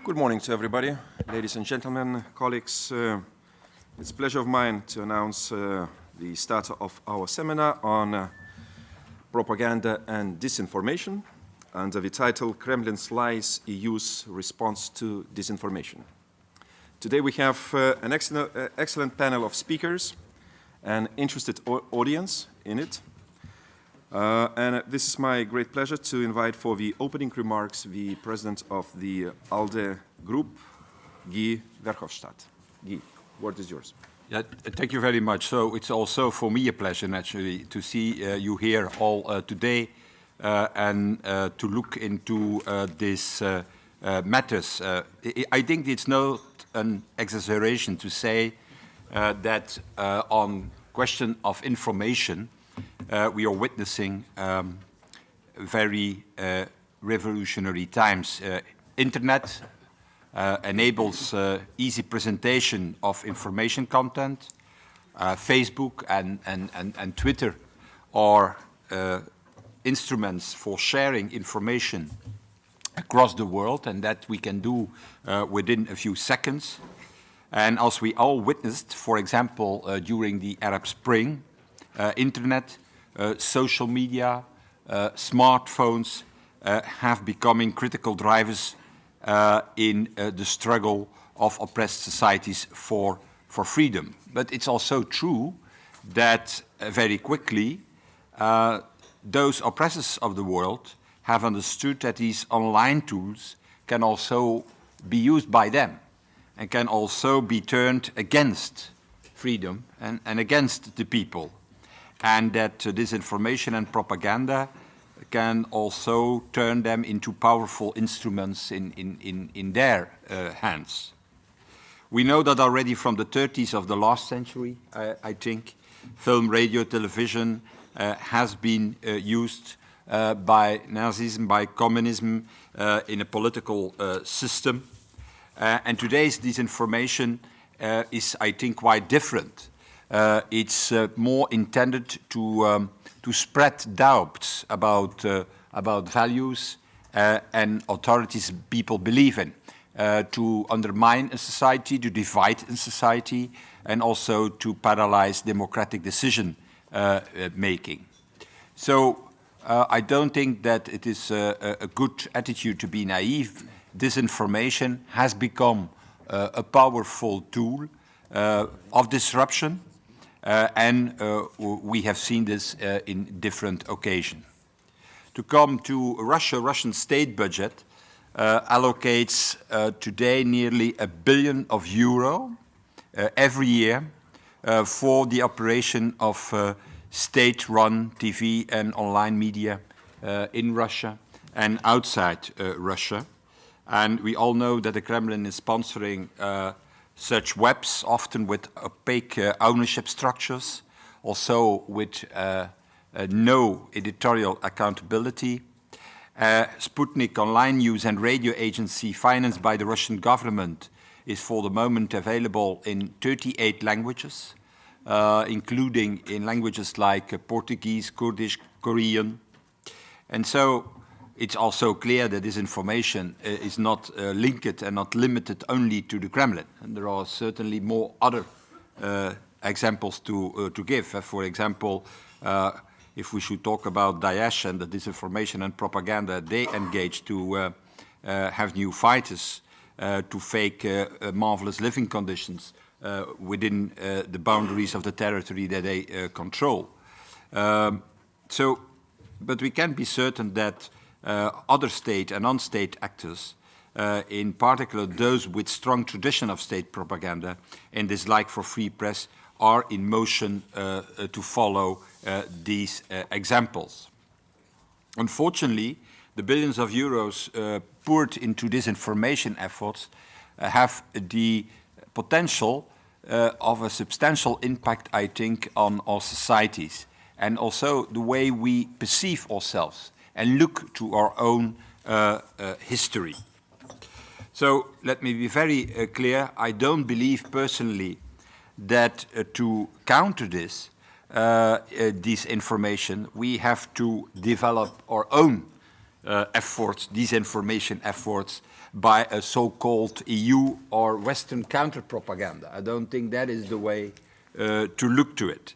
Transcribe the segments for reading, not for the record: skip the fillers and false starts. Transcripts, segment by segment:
Good morning to everybody, ladies and gentlemen, colleagues. It's a pleasure of mine to announce the start of our seminar on propaganda and disinformation under the title Kremlin's Lies, EU's Response to Disinformation. Today we have an excellent panel of speakers, an interested audience in it. And this is my great pleasure to invite for the opening remarks the president of the ALDE group, Guy Verhofstadt. Guy, word is yours. Yeah, thank you very much. So it's also for me a pleasure, naturally, to see you here all today and to look into these matters. I think it's not an exaggeration to say that on question of information, we are witnessing very revolutionary times. Internet enables easy presentation of information content. Facebook and Twitter are instruments for sharing information across the world, and that we can do within a few seconds. And as we all witnessed, for example, during the Arab Spring, Internet, social media, smartphones have become critical drivers in the struggle of oppressed societies for freedom. But it's also true that very quickly those oppressors of the world have understood that these online tools can also be used by them and can also be turned against freedom and against the people. And that disinformation and propaganda can also turn them into powerful instruments in their hands. We know that already from the 30s of the last century, I think, film, radio, television has been used by Nazism, by communism in a political system. And today's disinformation is, I think, quite different. It's more intended to spread doubts about values and authorities people believe in, to undermine a society, to divide a society, and also to paralyze democratic decision making. So I don't think that it is a good attitude to be naive. Disinformation has become a powerful tool of disruption. And we have seen this in different occasions. To come to Russia, Russian state budget allocates today nearly €1 billion every year for the operation of state-run TV and online media in Russia and outside Russia. And we all know that the Kremlin is sponsoring such webs, often with opaque ownership structures, also with no editorial accountability. Sputnik online news and radio agency financed by the Russian government is for the moment available in 38 languages, including in languages like Portuguese, Kurdish, Korean. And so it's also clear that this information is not linked and not limited only to the Kremlin. And there are certainly more other examples to give. For example, if we should talk about Daesh and the disinformation and propaganda they engage to have new fighters, to fake marvelous living conditions within the boundaries of the territory that they control. But we can be certain that other state and non-state actors, in particular those with strong tradition of state propaganda and dislike for free press, are in motion to follow these examples. Unfortunately, the billions of euros poured into disinformation efforts have the potential of a substantial impact, I think, on our societies and also the way we perceive ourselves and look to our own history. So let me be very clear. I don't believe personally that to counter this information, we have to develop our own efforts, disinformation efforts by a so-called EU or Western counter-propaganda. I don't think that is the way to look to it.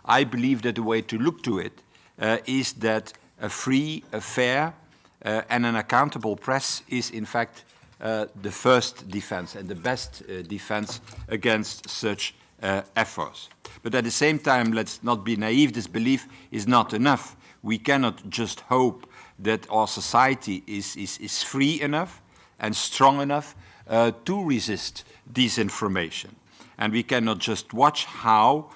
I believe that the way to look to it is that a free, a fair, and an accountable press is in fact the first defense and the best defense against such efforts. But at the same time, let's not be naive, this belief is not enough. We cannot just hope that our society is free enough and strong enough to resist disinformation. And we cannot just watch how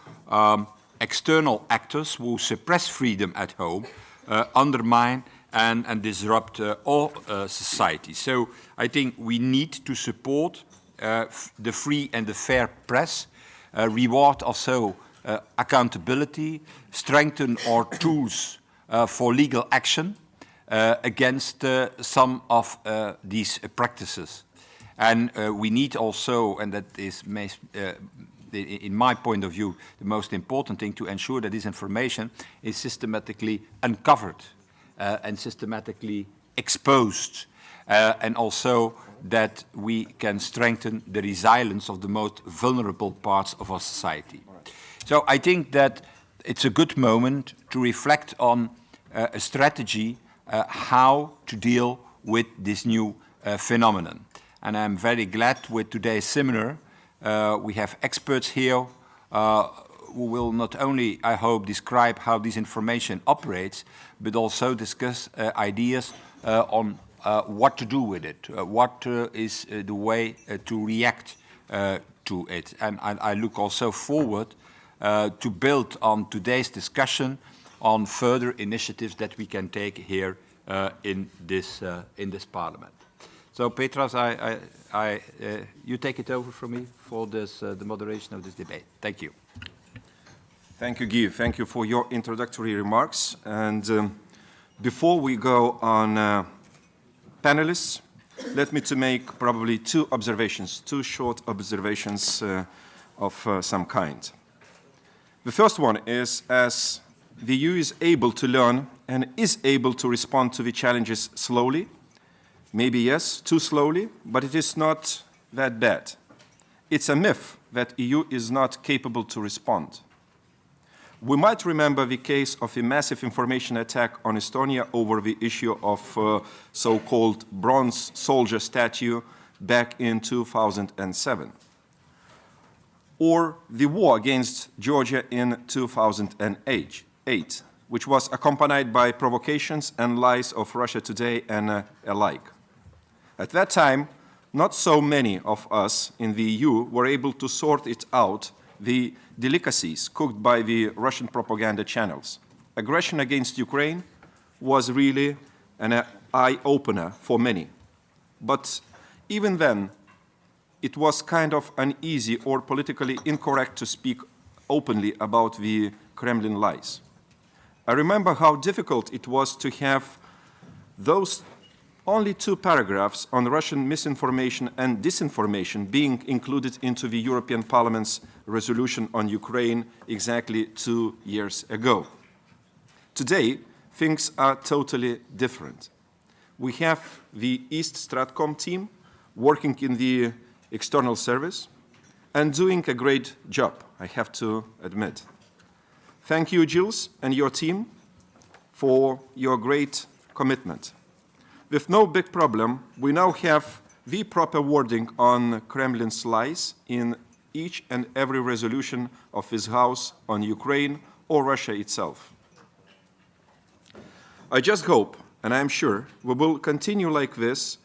external actors who suppress freedom at home undermine and disrupt all society. So I think we need to support the free and the fair press, reward also accountability, strengthen our tools for legal action against some of these practices. And we need also, and that is in my point of view, the most important thing, to ensure that this information is systematically uncovered and systematically exposed, and also that we can strengthen the resilience of the most vulnerable parts of our society. So I think that it's a good moment to reflect on a strategy how to deal with this new phenomenon. And I'm very glad with today's seminar we have experts here who will not only, I hope, describe how disinformation operates, but also discuss ideas on what to do with it, what is the way to react to it. And I look also forward to build on today's discussion on further initiatives that we can take here in this Parliament. So, Petras, you take it over from me for this, the moderation of this debate. Thank you. Thank you, Guy. Thank you for your introductory remarks. And before we go on panelists, let me to make probably two short observations of some kind. The first one is, as the EU is able to learn and is able to respond to the challenges slowly, maybe yes, too slowly, but it is not that bad. It's a myth that EU is not capable to respond. We might remember the case of a massive information attack on Estonia over the issue of so-called bronze soldier statue back in 2007. Or the war against Georgia in 2008, which was accompanied by provocations and lies of Russia Today and alike. At that time, not so many of us in the EU were able to sort it out, the delicacies cooked by the Russian propaganda channels. Aggression against Ukraine was really an eye-opener for many. But even then, it was kind of uneasy or politically incorrect to speak openly about the Kremlin lies. I remember how difficult it was to have those only 2 paragraphs on Russian misinformation and disinformation being included into the European Parliament's resolution on Ukraine exactly 2 years ago. Today, things are totally different. We have the East Stratcom team working in the external service and doing a great job, I have to admit. Thank you, Gilles, and your team for your great commitment. With no big problem, we now have the proper wording on Kremlin's lies in each and every resolution of this House on Ukraine or Russia itself. I just hope, and I am sure, we will continue like this.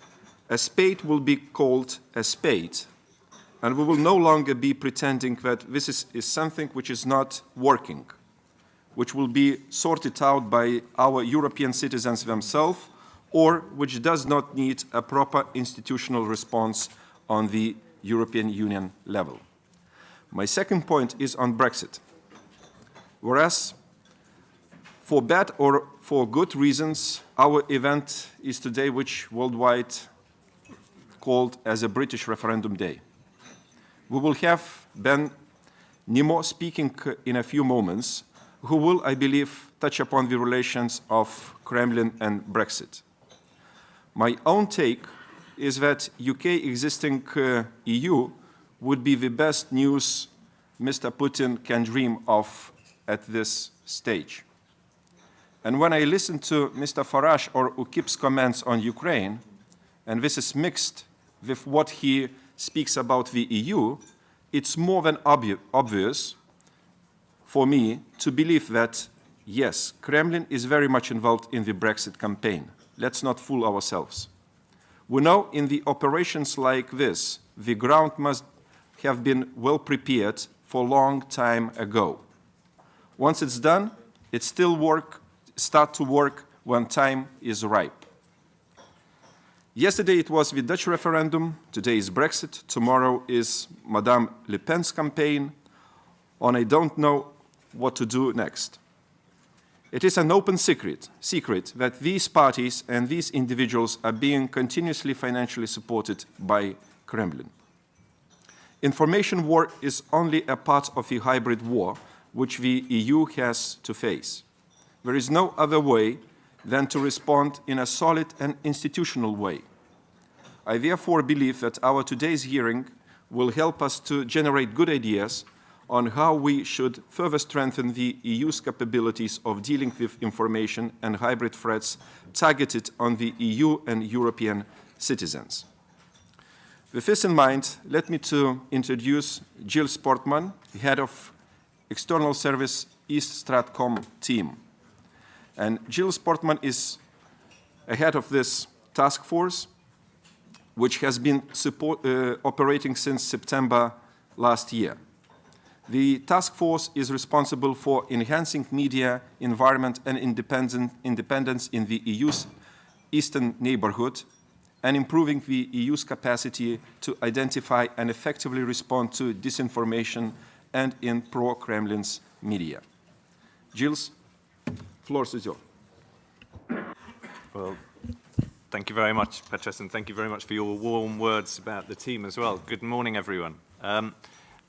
A spade will be called a spade, and we will no longer be pretending that this is something which is not working, which will be sorted out by our European citizens themselves, or which does not need a proper institutional response on the European Union level. My second point is on Brexit. Whereas, for bad or for good reasons, our event is today which worldwide called as a British Referendum Day. We will have Ben Nimo speaking in a few moments, who will, I believe, touch upon the relations of Kremlin and Brexit. My own take is that UK existing EU would be the best news Mr. Putin can dream of at this stage. And when I listen to Mr. Farage or UKIP's comments on Ukraine, and this is mixed with what he speaks about the EU, it's more than obvious for me to believe that, yes, Kremlin is very much involved in the Brexit campaign. Let's not fool ourselves. We know in the operations like this, the ground must have been well prepared for a long time ago. Once it's done, it still start to work when time is ripe. Yesterday it was the Dutch referendum, today is Brexit, tomorrow is Madame Le Pen's campaign, and I don't know what to do next. It is an open secret that these parties and these individuals are being continuously financially supported by Kremlin. Information war is only a part of the hybrid war which the EU has to face. There is no other way than to respond in a solid and institutional way. I therefore believe that our today's hearing will help us to generate good ideas on how we should further strengthen the EU's capabilities of dealing with information and hybrid threats targeted on the EU and European citizens. With this in mind, let me to introduce Jill Sportman, Head of External Service East Stratcom team. And Jill Sportman is ahead of this task force, which has been operating since September last year. The task force is responsible for enhancing media, environment and independence in the EU's eastern neighborhood and improving the EU's capacity to identify and effectively respond to disinformation and in pro-Kremlin's media. Gilles, floor is yours. Well, thank you very much, Petros, and thank you very much for your warm words about the team as well. Good morning, everyone.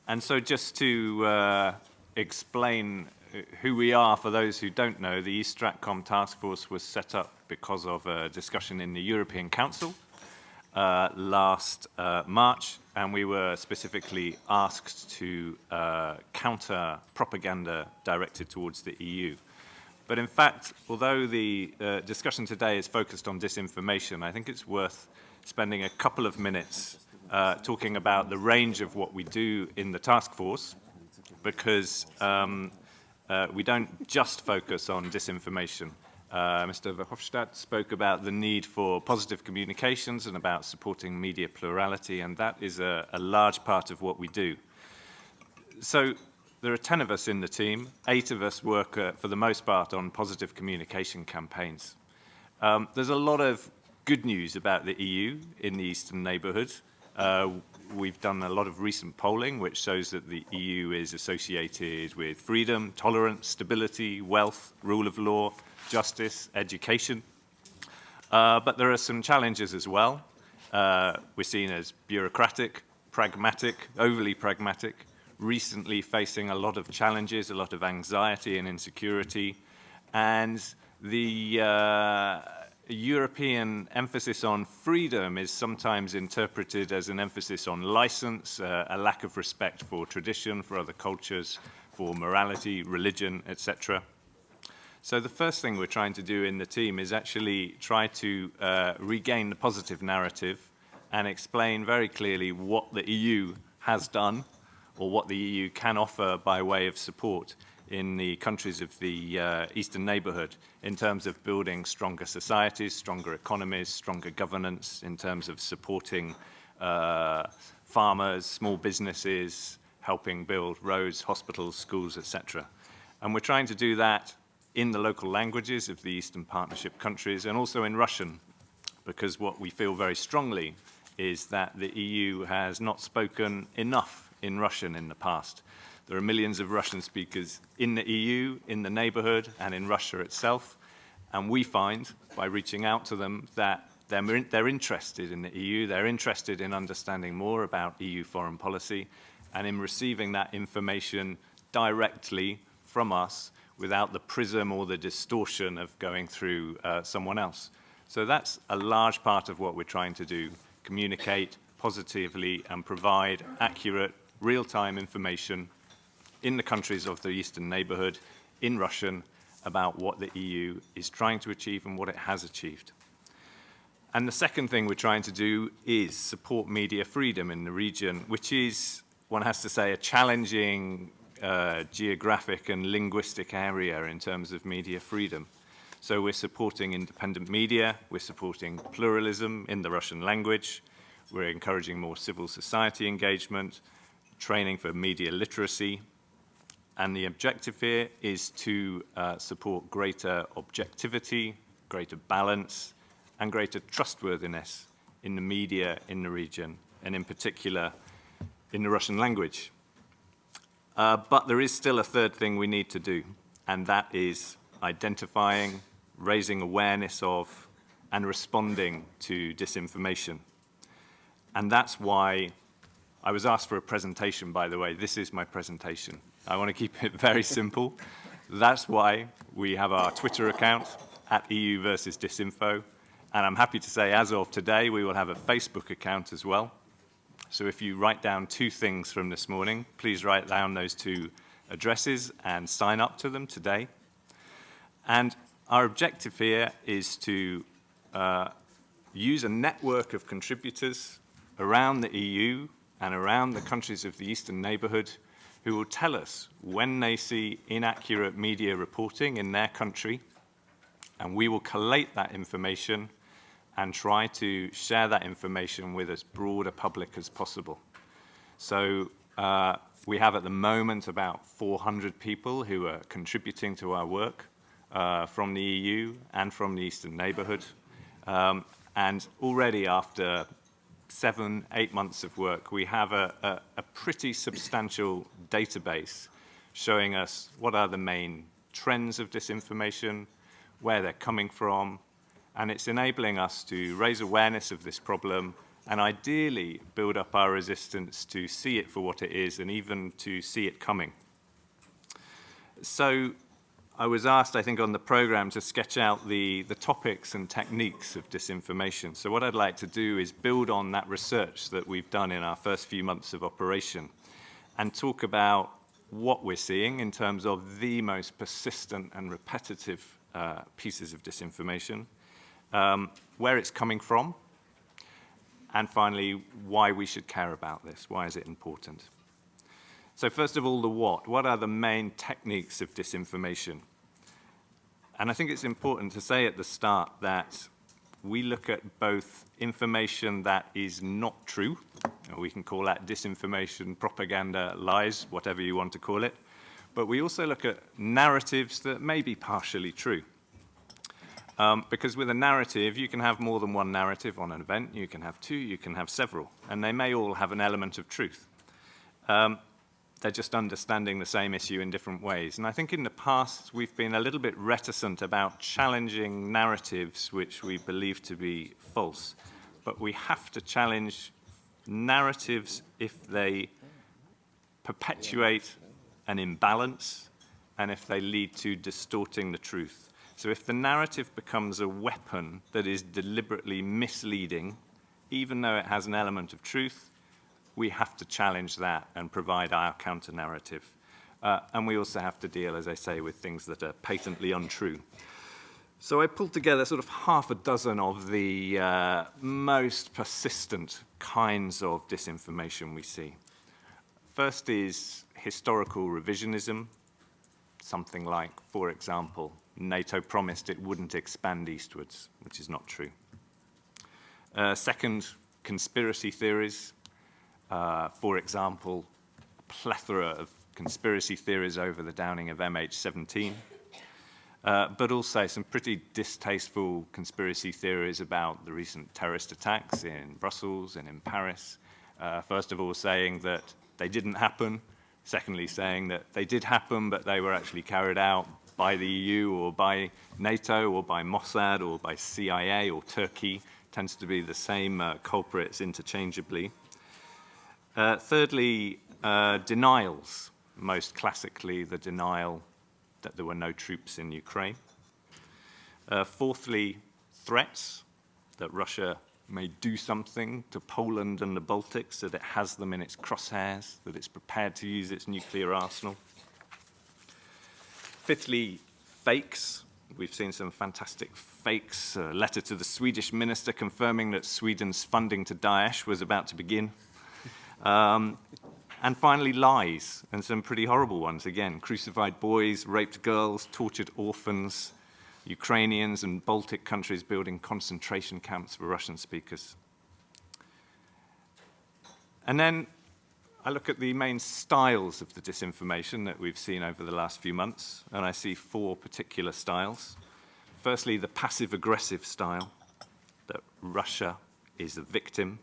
And so just to explain who we are for those who don't know, the East Stratcom Task Force was set up because of a discussion in the European Council last March, and we were specifically asked to counter propaganda directed towards the EU. But in fact, although the discussion today is focused on disinformation, I think it's worth spending a couple of minutes talking about the range of what we do in the task force, because we don't just focus on disinformation. Mr. Verhofstadt spoke about the need for positive communications and about supporting media plurality, and that is a large part of what we do. So there are 10 of us in the team. 8 of us work, for the most part, on positive communication campaigns. There's a lot of good news about the EU in the Eastern neighbourhood. We've done a lot of recent polling, which shows that the EU is associated with freedom, tolerance, stability, wealth, rule of law, justice, education. But there are some challenges as well. We're seen as bureaucratic, pragmatic, overly pragmatic, recently facing a lot of challenges, a lot of anxiety and insecurity, and the European emphasis on freedom is sometimes interpreted as an emphasis on license, a lack of respect for tradition, for other cultures, for morality, religion, etc. So the first thing we're trying to do in the team is actually try to regain the positive narrative and explain very clearly what the EU has done or what the EU can offer by way of support in the countries of the Eastern neighbourhood in terms of building stronger societies, stronger economies, stronger governance, in terms of supporting farmers, small businesses, helping build roads, hospitals, schools, etc. And we're trying to do that in the local languages of the Eastern Partnership countries and also in Russian, because what we feel very strongly is that the EU has not spoken enough in Russian in the past. There are millions of Russian speakers in the EU, in the neighbourhood, and in Russia itself. And we find, by reaching out to them, that they're interested in the EU, they're interested in understanding more about EU foreign policy, and in receiving that information directly from us without the prism or the distortion of going through someone else. So that's a large part of what we're trying to do, communicate positively and provide accurate, real-time information in the countries of the Eastern neighborhood, in Russian, about what the EU is trying to achieve and what it has achieved. And the second thing we're trying to do is support media freedom in the region, which is, one has to say, a challenging geographic and linguistic area in terms of media freedom. So we're supporting independent media, we're supporting pluralism in the Russian language, we're encouraging more civil society engagement, training for media literacy, and the objective here is to support greater objectivity, greater balance, and greater trustworthiness in the media in the region, and in particular in the Russian language. But there is still a third thing we need to do, and that is identifying, raising awareness of, and responding to disinformation. And that's why I was asked for a presentation, by the way. This is my presentation. I want to keep it very simple. That's why we have our Twitter account, @EU versus Disinfo. And I'm happy to say, as of today, we will have a Facebook account as well. So if you write down 2 things from this morning, please write down those 2 addresses and sign up to them today. And our objective here is to use a network of contributors around the EU and around the countries of the Eastern neighborhood who will tell us when they see inaccurate media reporting in their country, and we will collate that information and try to share that information with as broad a public as possible. So we have at the moment about 400 people who are contributing to our work from the EU and from the Eastern neighborhood. And already after 7, 8 months of work, we have a pretty substantial database showing us what are the main trends of disinformation, where they're coming from, and it's enabling us to raise awareness of this problem and ideally build up our resistance to see it for what it is and even to see it coming. So I was asked, I think, on the program to sketch out the topics and techniques of disinformation. So what I'd like to do is build on that research that we've done in our first few months of operation and talk about what we're seeing in terms of the most persistent and repetitive pieces of disinformation, where it's coming from, and finally, why we should care about this. Why is it important? So first of all, the what. What are the main techniques of disinformation? And I think it's important to say at the start that we look at both information that is not true, or we can call that disinformation, propaganda, lies, whatever you want to call it, but we also look at narratives that may be partially true. Because with a narrative, you can have more than one narrative on an event, you can have 2, you can have several, and they may all have an element of truth. They're just understanding the same issue in different ways. And I think in the past, we've been a little bit reticent about challenging narratives which we believe to be false. But we have to challenge narratives if they perpetuate an imbalance and if they lead to distorting the truth. So if the narrative becomes a weapon that is deliberately misleading, even though it has an element of truth, we have to challenge that and provide our counter-narrative. And we also have to deal, as I say, with things that are patently untrue. So I pulled together sort of half a dozen of the most persistent kinds of disinformation we see. First is historical revisionism, something like, for example, NATO promised it wouldn't expand eastwards, which is not true. Second, conspiracy theories. For example, a plethora of conspiracy theories over the downing of MH17, but also some pretty distasteful conspiracy theories about the recent terrorist attacks in Brussels and in Paris. First of all, saying that they didn't happen. Secondly, saying that they did happen, but they were actually carried out by the EU or by NATO or by Mossad or by CIA or Turkey. Tends to be the same culprits interchangeably. Thirdly, denials, most classically the denial that there were no troops in Ukraine. Fourthly, threats that Russia may do something to Poland and the Baltics, that it has them in its crosshairs, that it's prepared to use its nuclear arsenal. Fifthly, fakes. We've seen some fantastic fakes. A letter to the Swedish minister confirming that Sweden's funding to Daesh was about to begin. And finally, lies, and some pretty horrible ones. Again, crucified boys, raped girls, tortured orphans, Ukrainians and Baltic countries building concentration camps for Russian speakers. And then I look at the main styles of the disinformation that we've seen over the last few months, and I see four particular styles. Firstly, the passive-aggressive style, that Russia is the victim.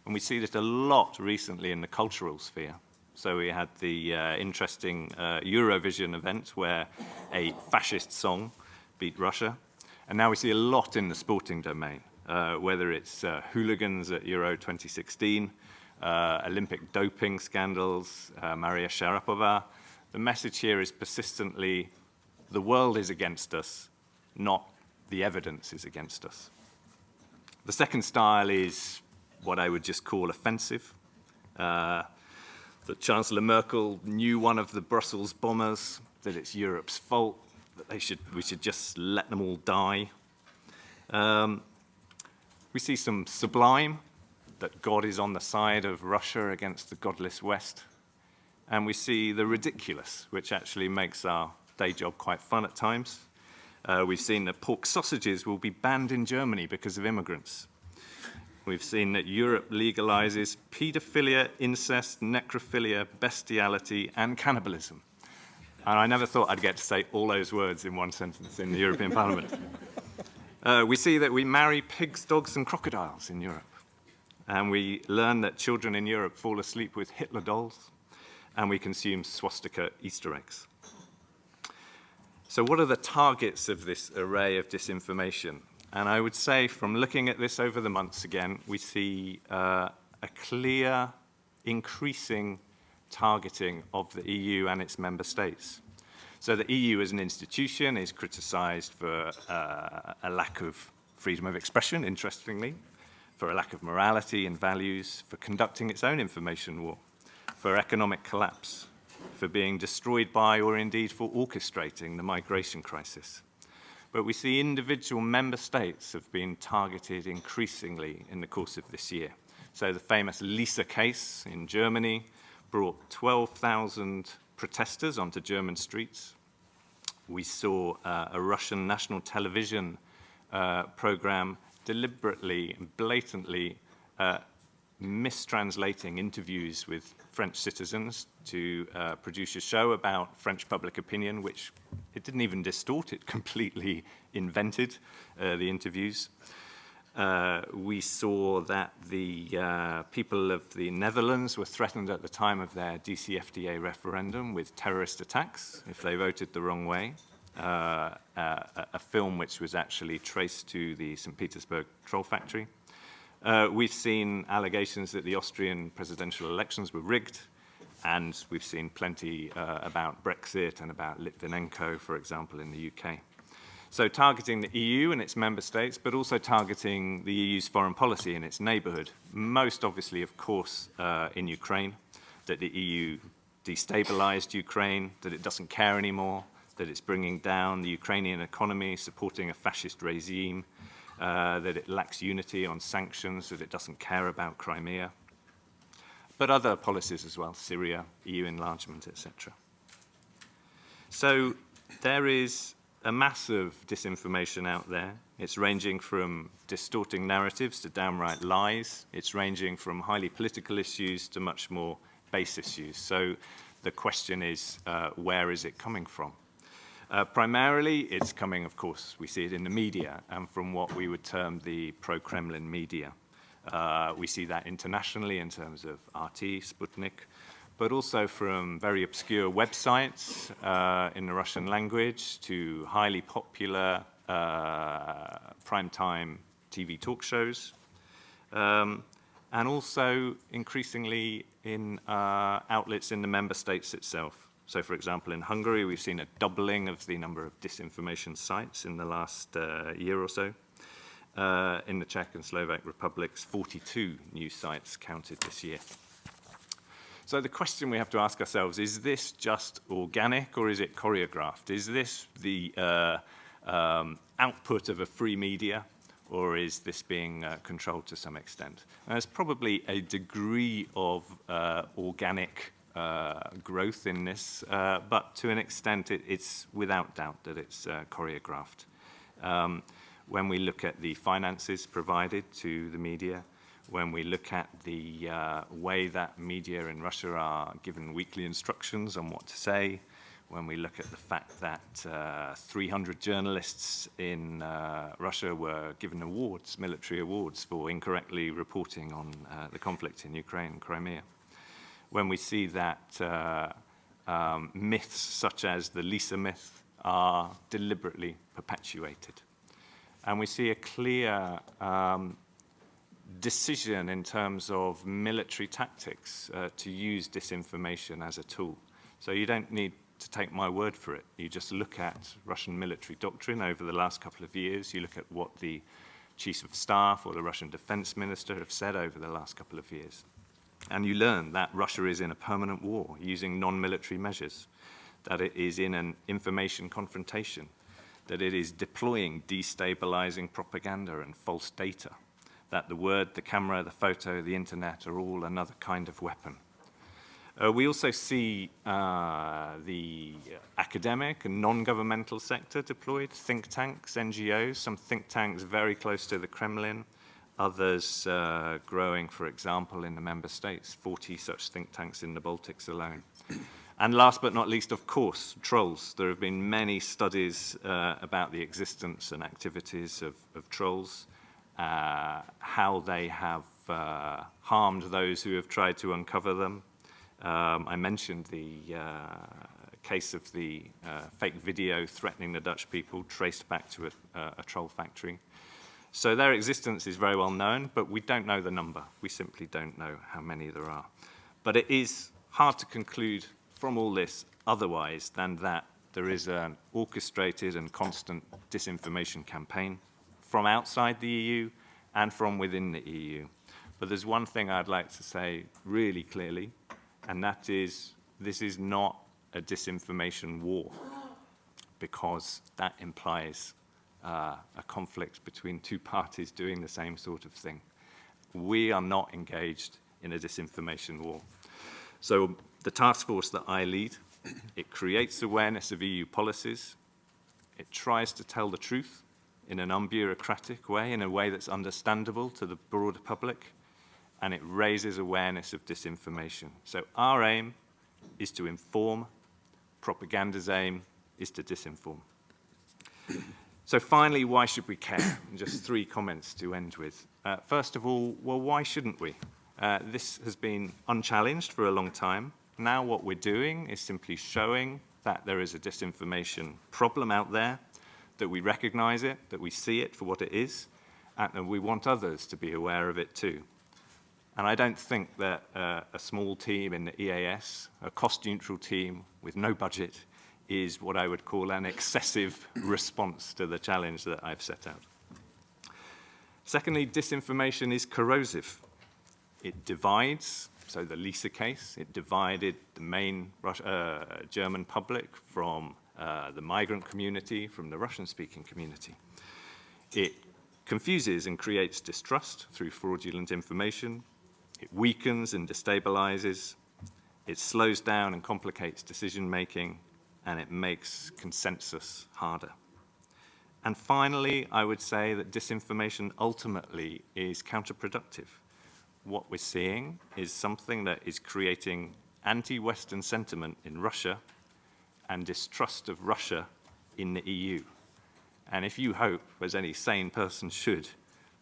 And we see this a lot recently in the cultural sphere. So we had the interesting Eurovision event where a fascist song beat Russia. And now we see a lot in the sporting domain, whether it's hooligans at Euro 2016, Olympic doping scandals, Maria Sharapova. The message here is persistently, the world is against us, not the evidence is against us. The second style is what I would just call offensive. That Chancellor Merkel knew one of the Brussels bombers, that it's Europe's fault, that we should just let them all die. We see some sublime, that God is on the side of Russia against the godless West. And we see the ridiculous, which actually makes our day job quite fun at times. We've seen that pork sausages will be banned in Germany because of immigrants. We've seen that Europe legalizes pedophilia, incest, necrophilia, bestiality, and cannibalism. And I never thought I'd get to say all those words in one sentence in the European Parliament. We see that we marry pigs, dogs, and crocodiles in Europe. And we learn that children in Europe fall asleep with Hitler dolls, and we consume swastika Easter eggs. So what are the targets of this array of disinformation? And I would say, from looking at this over the months again, we see a clear, increasing targeting of the EU and its member states. So the EU as an institution is criticized for a lack of freedom of expression, interestingly, for a lack of morality and values, for conducting its own information war, for economic collapse, for being destroyed by or indeed for orchestrating the migration crisis. But we see individual member states have been targeted increasingly in the course of this year. So the famous Lisa case in Germany brought 12,000 protesters onto German streets. We saw a Russian national television program deliberately and blatantly mistranslating interviews with French citizens to produce a show about French public opinion, which it didn't even distort, it completely invented the interviews. We saw that the people of the Netherlands were threatened at the time of their DCFTA referendum with terrorist attacks if they voted the wrong way. A film which was actually traced to the St. Petersburg troll factory. We've seen allegations that the Austrian presidential elections were rigged, and we've seen plenty about Brexit and about Litvinenko, for example, in the UK. So targeting the EU and its member states, but also targeting the EU's foreign policy in its neighborhood. Most obviously, of course, in Ukraine, that the EU destabilized Ukraine, that it doesn't care anymore, that it's bringing down the Ukrainian economy, supporting a fascist regime, that it lacks unity on sanctions, that it doesn't care about Crimea, but other policies as well, Syria, EU enlargement, etc. So there is a massive disinformation out there. It's ranging from distorting narratives to downright lies. It's ranging from highly political issues to much more base issues. So the question is, where is it coming from? Primarily, it's coming, of course, we see it in the media, and from what we would term the pro-Kremlin media. We see that internationally in terms of RT, Sputnik, but also from very obscure websites in the Russian language to highly popular primetime TV talk shows, and also increasingly in outlets in the member states itself. So, for example, in Hungary, we've seen a doubling of the number of disinformation sites in the last year or so. in the Czech and Slovak republics, 42 news sites counted this year. So the question we have to ask ourselves, is this just organic or is it choreographed? Is this the output of a free media, or is this being controlled to some extent? And there's probably a degree of organic growth in this, but to an extent it's without doubt that it's choreographed. When we look at the finances provided to the media, when we look at the way that media in Russia are given weekly instructions on what to say, when we look at the fact that 300 journalists in Russia were given awards, military awards, for incorrectly reporting on the conflict in Ukraine and Crimea, when we see that myths such as the Lisa myth are deliberately perpetuated, and we see a clear decision in terms of military tactics to use disinformation as a tool. So you don't need to take my word for it. You just look at Russian military doctrine over the last couple of years. You look at what the chief of staff or the Russian defense minister have said over the last couple of years. And you learn that Russia is in a permanent war using non-military measures, that it is in an information confrontation, that it is deploying destabilizing propaganda and false data, that the word, the camera, the photo, the internet are all another kind of weapon. We also see the academic and non-governmental sector deployed, think tanks, NGOs, some think tanks very close to the Kremlin, others growing, for example, in the member states, 40 such think tanks in the Baltics alone. And last but not least, of course, trolls. There have been many studies about the existence and activities of trolls, how they have harmed those who have tried to uncover them. I mentioned the case of the fake video threatening the Dutch people traced back to a troll factory. So their existence is very well known, but we don't know the number. We simply don't know how many there are. But it is hard to conclude from all this otherwise than that there is an orchestrated and constant disinformation campaign from outside the EU and from within the EU. But there's one thing I'd like to say really clearly, and that is this is not a disinformation war, because that implies a conflict between two parties doing the same sort of thing. We are not engaged in a disinformation war. So the task force that I lead, it creates awareness of EU policies, it tries to tell the truth in an unbureaucratic way, in a way that's understandable to the broader public, and it raises awareness of disinformation. So our aim is to inform, propaganda's aim is to disinform. So finally, why should we care? Just 3 comments to end with. First of all, well, why shouldn't we? This has been unchallenged for a long time. Now what we're doing is simply showing that there is a disinformation problem out there, that we recognize it, that we see it for what it is, and that we want others to be aware of it too. And I don't think that a small team in the EAS, a cost-neutral team with no budget, is what I would call an excessive response to the challenge that I've set out. Secondly, disinformation is corrosive. It divides, so the Lisa case, it divided the main German public from the migrant community, from the Russian-speaking community. It confuses and creates distrust through fraudulent information. It weakens and destabilizes. It slows down and complicates decision-making, and it makes consensus harder. And finally, I would say that disinformation ultimately is counterproductive. What we're seeing is something that is creating anti-Western sentiment in Russia and distrust of Russia in the EU. And if you hope, as any sane person should,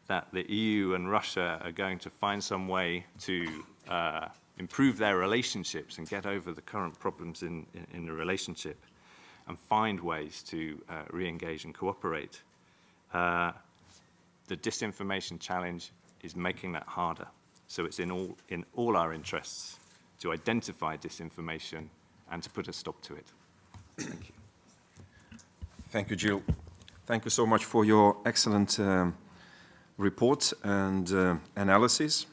that the EU and Russia are going to find some way to improve their relationships and get over the current problems in the relationship and find ways to re-engage and cooperate, the disinformation challenge is making that harder. So it's in all our interests to identify disinformation and to put a stop to it. Thank you. Thank you, Jill. Thank you so much for your excellent reports and analysis.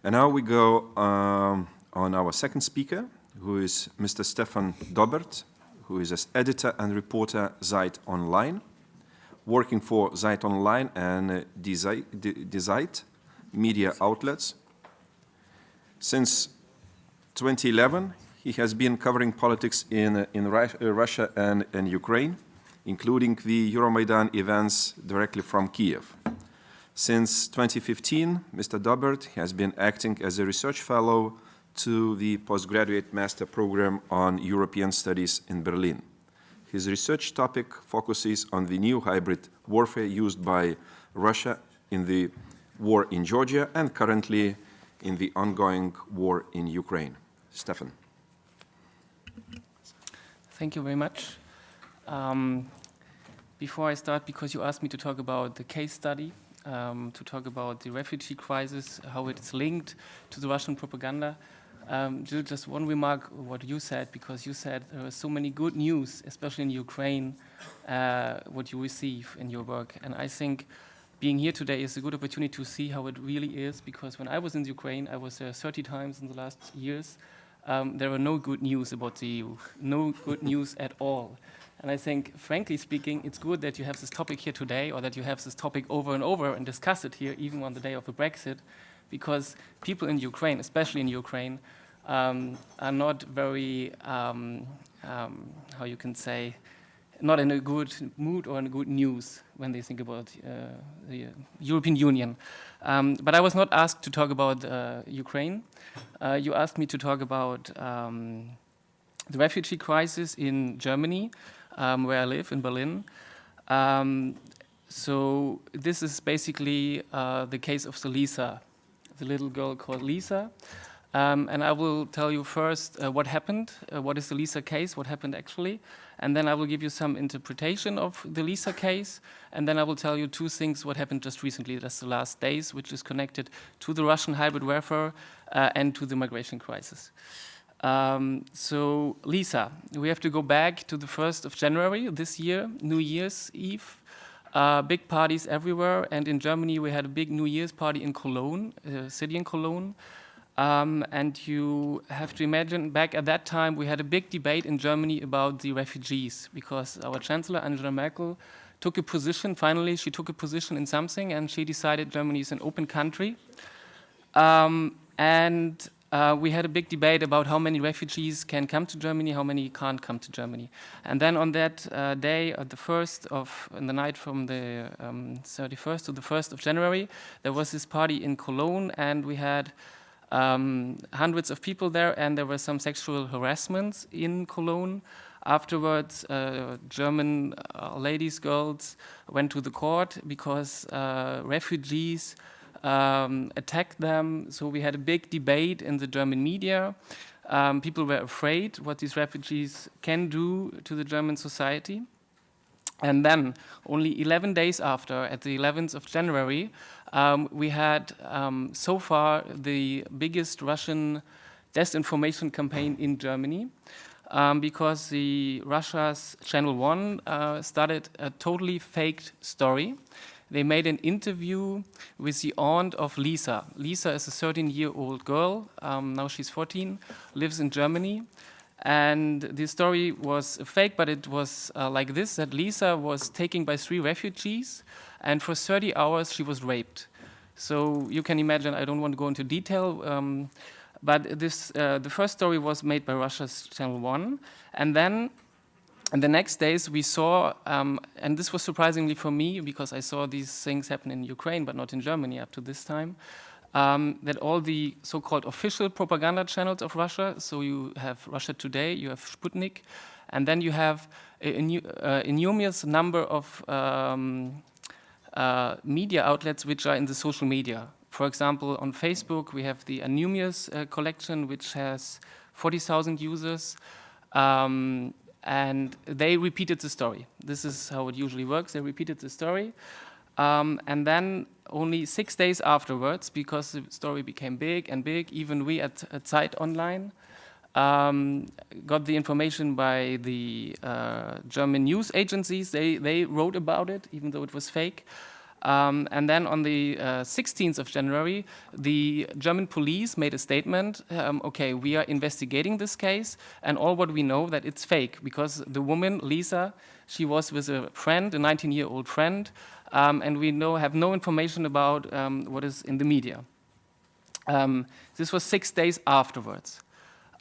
And now we go on our second speaker, who is Mr. Stefan Dobert, who is as editor and reporter Zeit Online, working for Zeit Online and Die Zeit media outlets. Since 2011, he has been covering politics in Russia and Ukraine, including the Euromaidan events directly from Kiev. Since 2015, Mr. Dobert has been acting as a research fellow to the postgraduate master program on European studies in Berlin. His research topic focuses on the new hybrid warfare used by Russia in the war in Georgia and currently in the ongoing war in Ukraine. Stefan. Thank you very much. Before I start, because you asked me to talk about the case study, to talk about the refugee crisis, how it's linked to the Russian propaganda, just one remark what you said, because you said there are so many good news, especially in Ukraine, what you receive in your work. And I think being here today is a good opportunity to see how it really is, because when I was in Ukraine, I was there 30 times in the last years, there were no good news about the EU, no good news at all. And I think, frankly speaking, it's good that you have this topic here today, or that you have this topic over and over and discuss it here, even on the day of the Brexit, because people in Ukraine, especially in Ukraine, are not very, how you can say, not in a good mood or in a good news when they think about the European Union. But I was not asked to talk about Ukraine. You asked me to talk about the refugee crisis in Germany, where I live, in Berlin. So this is basically the case of Lisa, the little girl called Lisa. And I will tell you first what happened, what is the Lisa case, what happened actually, and then I will give you some interpretation of the Lisa case, and then I will tell you two things what happened just recently, just the last days, which is connected to the Russian hybrid warfare and to the migration crisis. So Lisa, we have to go back to the 1st of January this year, New Year's Eve. Big parties everywhere, and in Germany we had a big New Year's party in Cologne, a city in Cologne. And you have to imagine, back at that time, we had a big debate in Germany about the refugees, because our Chancellor, Angela Merkel, took a position, finally she took a position in something, and she decided Germany is an open country. We had a big debate about how many refugees can come to Germany, how many can't come to Germany. And then on that day, in the night from the 31st to the 1st of January, there was this party in Cologne, and we had hundreds of people there, and there were some sexual harassments in Cologne. Afterwards, German ladies, girls went to the court because refugees attacked them. So we had a big debate in the German media. People were afraid what these refugees can do to the German society. And then, only 11 days after, at the 11th of January, we had so far the biggest Russian disinformation campaign in Germany, because Russia's Channel 1 started a totally faked story. They made an interview with the aunt of Lisa. Lisa is a 13-year-old girl, now she's 14, lives in Germany. And the story was fake, but it was like this, that Lisa was taken by 3 refugees, and for 30 hours she was raped. So you can imagine, I don't want to go into detail, but this, the first story was made by Russia's Channel 1, and then in the next days we saw, and this was surprisingly for me, because I saw these things happen in Ukraine, but not in Germany up to this time, that all the so-called official propaganda channels of Russia, so you have Russia Today, you have Sputnik, and then you have an enormous number of media outlets which are in the social media. For example, on Facebook, we have the Anonymous collection, which has 40,000 users, and they repeated the story. This is how it usually works. They repeated the story. And then only 6 days afterwards, because the story became big and big, even we at Zeit Online got the information by the German news agencies. They wrote about it, even though it was fake. And then on the 16th of January, the German police made a statement, okay, we are investigating this case, and all what we know that it's fake, because the woman, Lisa, she was with a friend, a 19-year-old friend, and we have no information about what is in the media. This was 6 days afterwards.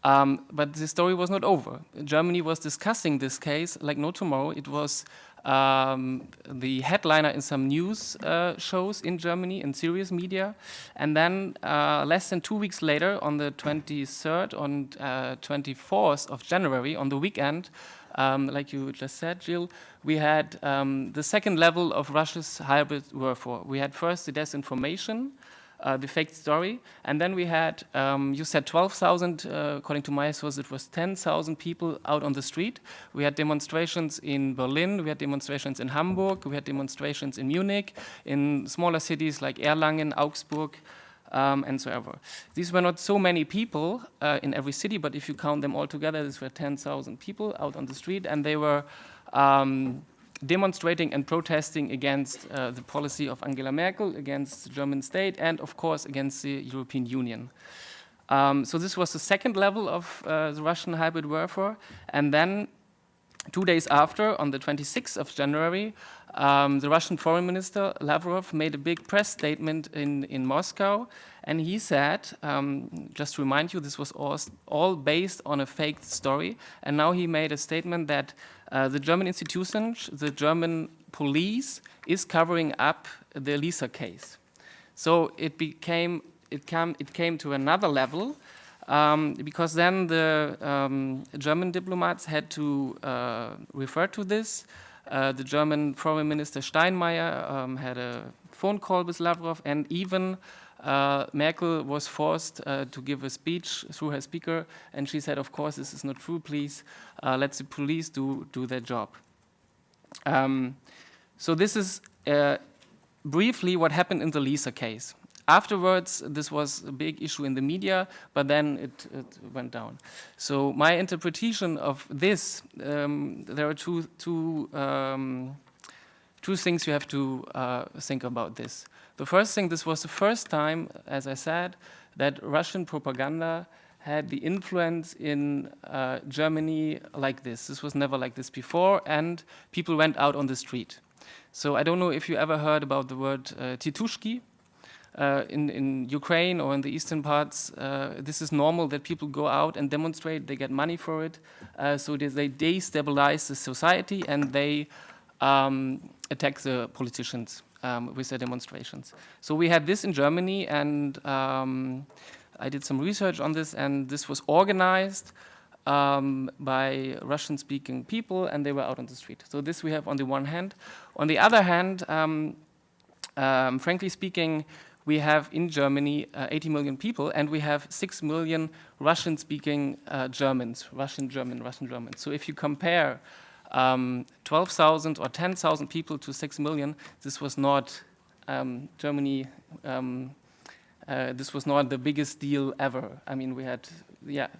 But the story was not over. Germany was discussing this case like no tomorrow. It was the headliner in some news shows in Germany, in serious media. And then less than 2 weeks later, on the 23rd and 24th of January, on the weekend, like you just said, Jill, we had the second level of Russia's hybrid warfare. We had first the disinformation, the fake story, and then we had, you said 12,000, according to my source, it was 10,000 people out on the street. We had demonstrations in Berlin, we had demonstrations in Hamburg, we had demonstrations in Munich, in smaller cities like Erlangen, Augsburg, and so ever. These were not so many people in every city, but if you count them all together, these were 10,000 people out on the street, and they were demonstrating and protesting against the policy of Angela Merkel, against the German state, and of course against the European Union. So this was the second level of the Russian hybrid warfare. And then 2 days after, on the 26th of January, the Russian Foreign Minister Lavrov made a big press statement in Moscow, and he said, just to remind you, this was all based on a fake story, and now he made a statement that the German institutions, the German police, is covering up the Lisa case. So it came to another level, because then the German diplomats had to refer to this. The German Foreign Minister Steinmeier had a phone call with Lavrov, and even Merkel was forced to give a speech through her speaker, and she said, of course, this is not true, please let the police do their job. So this is briefly what happened in the Lisa case. Afterwards, this was a big issue in the media, but then it went down. So my interpretation of this, there are two things you have to think about this. The first thing, this was the first time, as I said, that Russian propaganda had the influence in Germany like this. This was never like this before, and people went out on the street. So I don't know if you ever heard about the word titushki. In Ukraine or in the eastern parts, this is normal that people go out and demonstrate, they get money for it, so they destabilize the society and they attack the politicians with their demonstrations. So we had this in Germany, and I did some research on this, and this was organized by Russian-speaking people, and they were out on the street. So this we have on the one hand. On the other hand, frankly speaking, we have in Germany 80 million people, and we have 6 million Russian-speaking Germans, Russian Germans. So if you compare 12,000 or 10,000 people to 6 million, this was not Germany. This was not the biggest deal ever. I mean, we had,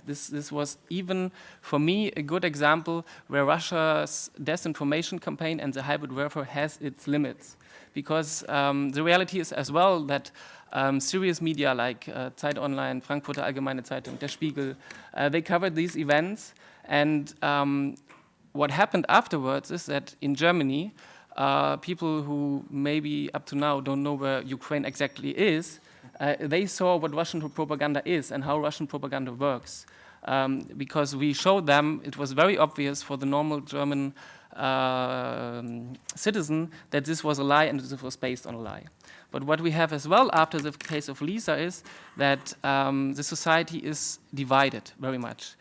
this was even for me a good example where Russia's disinformation campaign and the hybrid warfare has its limits. Because the reality is as well that serious media like Zeit Online, Frankfurter Allgemeine Zeitung, Der Spiegel, they covered these events. And what happened afterwards is that in Germany, people who maybe up to now don't know where Ukraine exactly is, they saw what Russian propaganda is and how Russian propaganda works. Because we showed them, it was very obvious for the normal German citizen that this was a lie and this was based on a lie. But what we have as well after the case of Lisa is that the society is divided very much.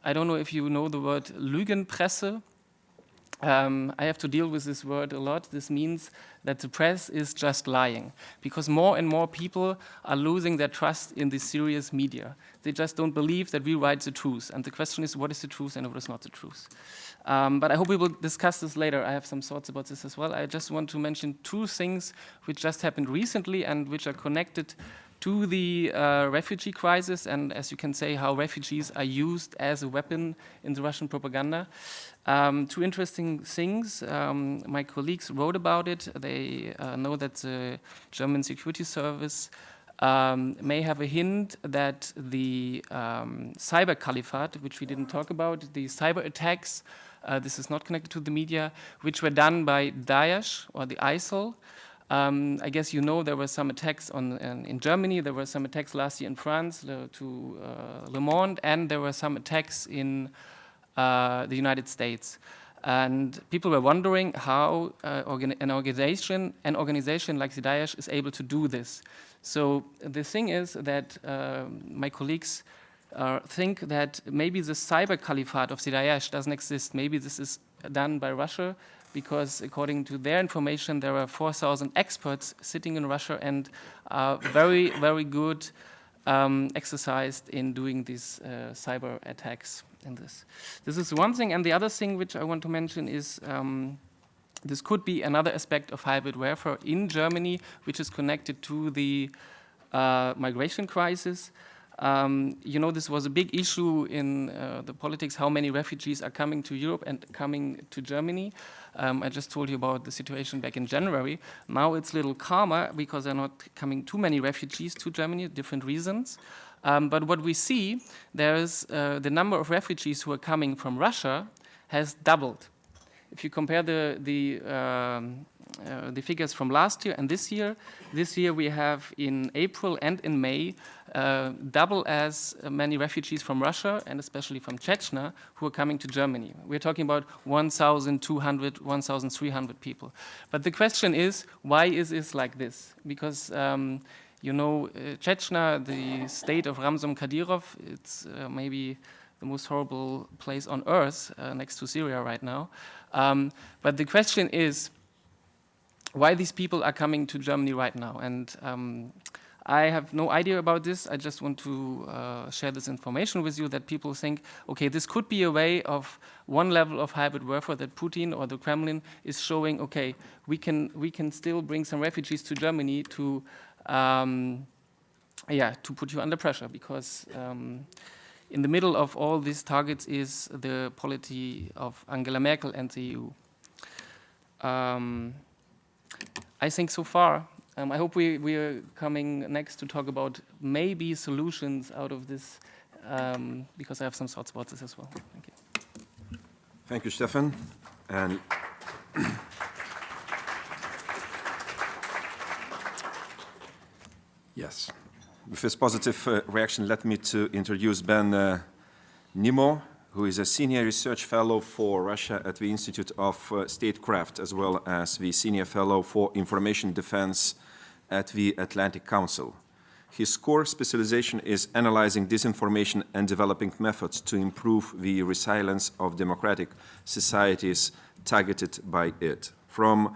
I don't know if you know the word Lügenpresse. I have to deal with this word a lot. This means that the press is just lying, because more and more people are losing their trust in the serious media. They just don't believe that we write the truth. And the question is, what is the truth and what is not the truth? But I hope we will discuss this later. I have some thoughts about this as well. I just want to mention two things which just happened recently and which are connected to the refugee crisis, and as you can say, how refugees are used as a weapon in the Russian propaganda. Two interesting things. My colleagues wrote about it. They know that the German security service may have a hint that the cyber caliphate, which we didn't talk about, the cyber attacks, this is not connected to the media, which were done by Daesh or the ISIL. I guess you know there were some attacks in Germany, there were some attacks last year in France to Le Monde, and there were some attacks in the United States. And people were wondering how an organization like the Daesh is able to do this. So the thing is that my colleagues think that maybe the cyber caliphate of the Daesh doesn't exist. Maybe this is done by Russia, because according to their information, there are 4,000 experts sitting in Russia and are very, very good exercised in doing these cyber attacks in this. This is one thing, and the other thing which I want to mention is this could be another aspect of hybrid warfare in Germany, which is connected to the migration crisis. You know, this was a big issue in the politics, how many refugees are coming to Europe and coming to Germany. I just told you about the situation back in January. Now it's a little calmer because there are not coming too many refugees to Germany, different reasons. But what we see, there's the number of refugees who are coming from Russia has doubled. If you compare the figures from last year and this year we have in April and in May double as many refugees from Russia and especially from Chechnya who are coming to Germany. We're talking about 1,200, 1,300 people. But the question is, why is this like this? Because you know, Chechnya, the state of Ramzan Kadyrov, it's maybe the most horrible place on earth next to Syria right now. But the question is, why these people are coming to Germany right now? And I have no idea about this. I just want to share this information with you that people think, okay, this could be a way of one level of hybrid warfare that Putin or the Kremlin is showing, okay, we can still bring some refugees to Germany to put you under pressure, because in the middle of all these targets is the policy of Angela Merkel and the EU. I think so far, I hope we are coming next to talk about maybe solutions out of this, because I have some thoughts about this as well. Thank you. Thank you, Stefan. And yes, with this positive reaction, let me to introduce Ben Nimo, who is a senior research fellow for Russia at the Institute of Statecraft, as well as the senior fellow for information defense at the Atlantic Council. His core specialization is analyzing disinformation and developing methods to improve the resilience of democratic societies targeted by it. From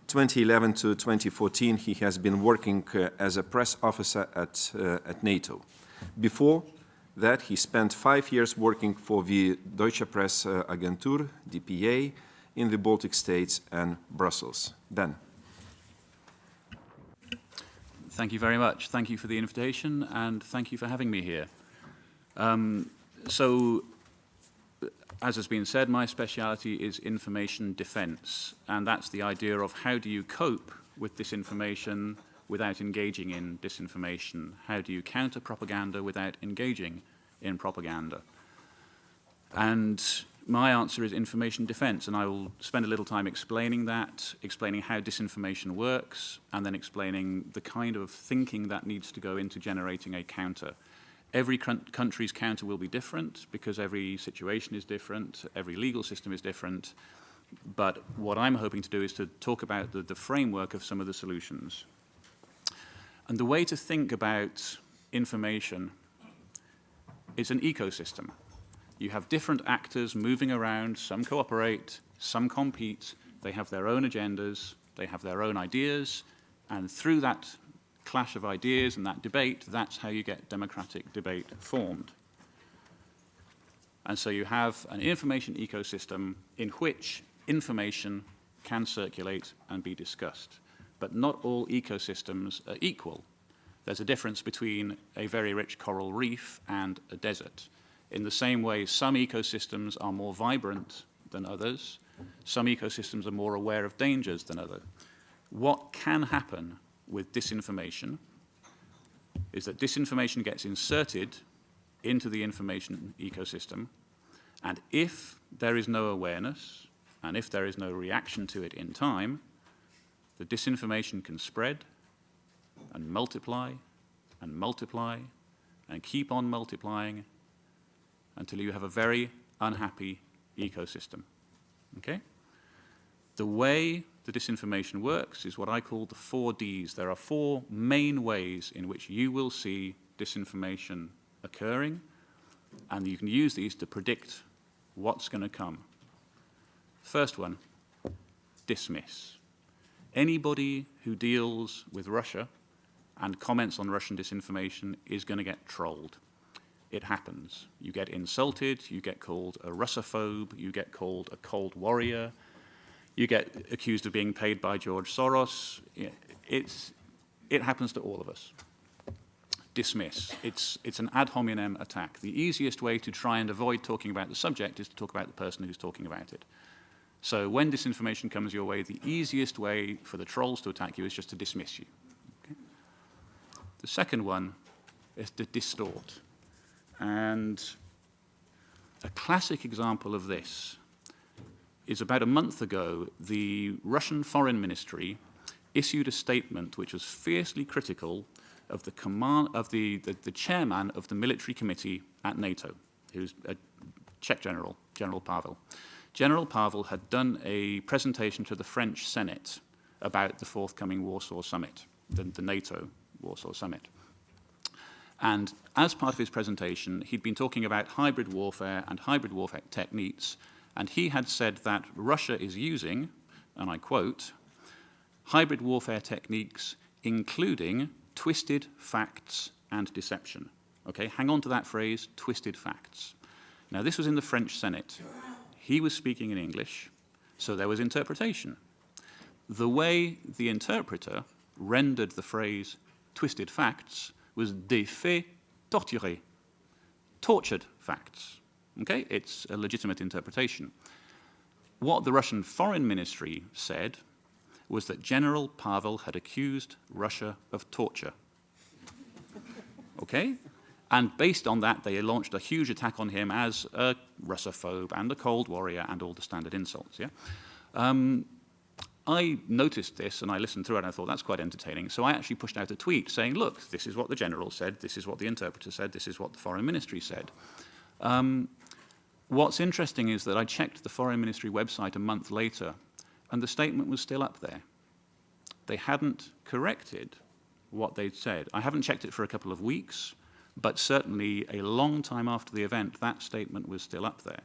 2011 to 2014, he has been working as a press officer at NATO. Before that, he spent 5 years working for the Deutsche Presseagentur, DPA, in the Baltic states and Brussels. Ben. Thank you very much. Thank you for the invitation, and thank you for having me here. As has been said, my speciality is information defense, and that's the idea of how do you cope with disinformation without engaging in disinformation? How do you counter propaganda without engaging in propaganda? And my answer is information defense, and I will spend a little time explaining that, explaining how disinformation works, and then explaining the kind of thinking that needs to go into generating a counter. Every country's counter will be different because every situation is different, every legal system is different, but what I'm hoping to do is to talk about the framework of some of the solutions. And the way to think about information is an ecosystem. You have different actors moving around, some cooperate, some compete, they have their own agendas, they have their own ideas, and through that clash of ideas and that debate, that's how you get democratic debate formed. And so you have an information ecosystem in which information can circulate and be discussed. But not all ecosystems are equal. There's a difference between a very rich coral reef and a desert. In the same way, some ecosystems are more vibrant than others. Some ecosystems are more aware of dangers than others. What can happen with disinformation is that disinformation gets inserted into the information ecosystem, and if there is no awareness, and if there is no reaction to it in time, the disinformation can spread and multiply and multiply and keep on multiplying until you have a very unhappy ecosystem. Okay? The way the disinformation works is what I call the 4 Ds. There are 4 main ways in which you will see disinformation occurring, and you can use these to predict what's going to come. First one, dismiss. Anybody who deals with Russia and comments on Russian disinformation is going to get trolled. It happens. You get insulted, you get called a Russophobe, you get called a cold warrior, you get accused of being paid by George Soros. It happens to all of us. Dismiss. It's an ad hominem attack. The easiest way to try and avoid talking about the subject is to talk about the person who's talking about it. So when disinformation comes your way, the easiest way for the trolls to attack you is just to dismiss you. Okay? The second one is to distort. And a classic example of this is about a month ago, the Russian Foreign Ministry issued a statement which was fiercely critical of the chairman of the military committee at NATO, who's a Czech general, General Pavel. General Pavel had done a presentation to the French Senate about the forthcoming Warsaw Summit, the NATO Warsaw Summit. And as part of his presentation, he'd been talking about hybrid warfare and hybrid warfare techniques, and he had said that Russia is using, and I quote, hybrid warfare techniques including twisted facts and deception. Okay, hang on to that phrase, twisted facts. Now, this was in the French Senate. He was speaking in English, so there was interpretation. The way the interpreter rendered the phrase twisted facts was des faits torturés, tortured facts. Okay, it's a legitimate interpretation. What the Russian Foreign Ministry said was that General Pavel had accused Russia of torture. Okay? And based on that, they launched a huge attack on him as a Russophobe and a cold warrior and all the standard insults. Yeah? I noticed this and I listened through it and I thought that's quite entertaining. So I actually pushed out a tweet saying, look, this is what the general said, this is what the interpreter said, this is what the foreign ministry said. What's interesting is that I checked the foreign ministry website a month later and the statement was still up there. They hadn't corrected what they'd said. I haven't checked it for a couple of weeks, but certainly a long time after the event, that statement was still up there.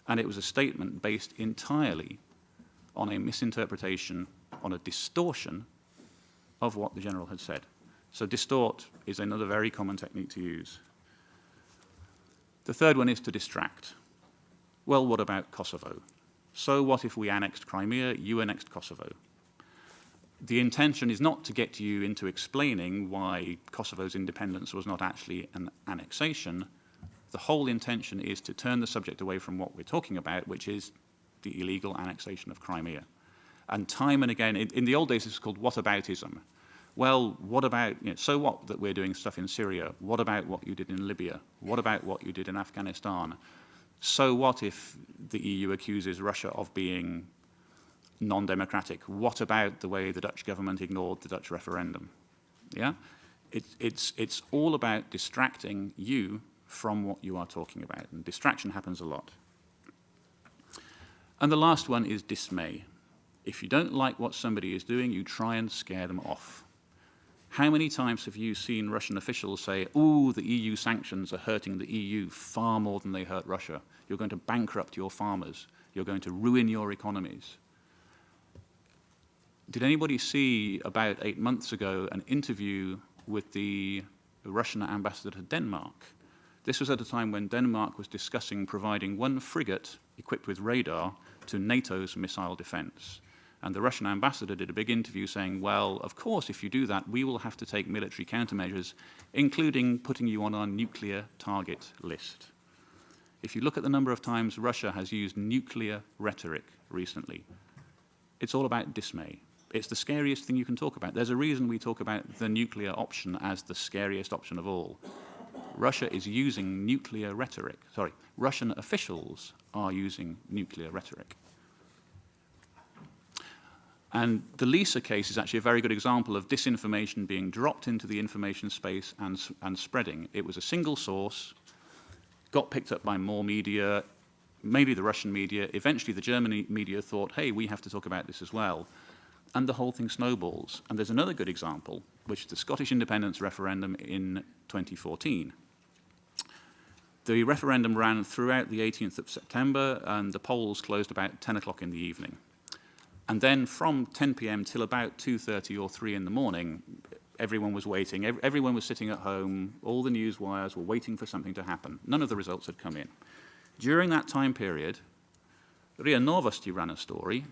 And it was a statement based entirely on a misinterpretation, on a distortion of what the general had said. So distort is another very common technique to use. The third one is to distract. Well, what about Kosovo? So what if we annexed Crimea, you annexed Kosovo? The intention is not to get you into explaining why Kosovo's independence was not actually an annexation. The whole intention is to turn the subject away from what we're talking about, which is the illegal annexation of Crimea. And time and again, in the old days, this was called whataboutism. Well, what about, so what that we're doing stuff in Syria? What about what you did in Libya? What about what you did in Afghanistan? So what if the EU accuses Russia of being non-democratic? What about the way the Dutch government ignored the Dutch referendum? Yeah? It's all about distracting you from what you are talking about. And distraction happens a lot. And the last one is dismay. If you don't like what somebody is doing, you try and scare them off. How many times have you seen Russian officials say, ooh, the EU sanctions are hurting the EU far more than they hurt Russia. You're going to bankrupt your farmers. You're going to ruin your economies. Did anybody see, about 8 months ago, an interview with the Russian ambassador to Denmark? This was at a time when Denmark was discussing providing one frigate equipped with radar to NATO's missile defense. And the Russian ambassador did a big interview saying, well, of course, if you do that, we will have to take military countermeasures, including putting you on our nuclear target list. If you look at the number of times Russia has used nuclear rhetoric recently, it's all about dismay. It's the scariest thing you can talk about. There's a reason we talk about the nuclear option as the scariest option of all. Russia is using nuclear rhetoric. Sorry, Russian officials are using nuclear rhetoric. And the Lisa case is actually a very good example of disinformation being dropped into the information space and spreading. It was a single source, got picked up by more media, maybe the Russian media. Eventually, the German media thought, hey, we have to talk about this as well. And the whole thing snowballs. And there's another good example, which is the Scottish independence referendum in 2014. The referendum ran throughout the 18th of September, and the polls closed about 10 o'clock in the evening. And then from 10 p.m. till about 2:30 or 3 in the morning, everyone was waiting. Everyone was sitting at home. All the news wires were waiting for something to happen. None of the results had come in. During that time period, RIA Novosti ran a story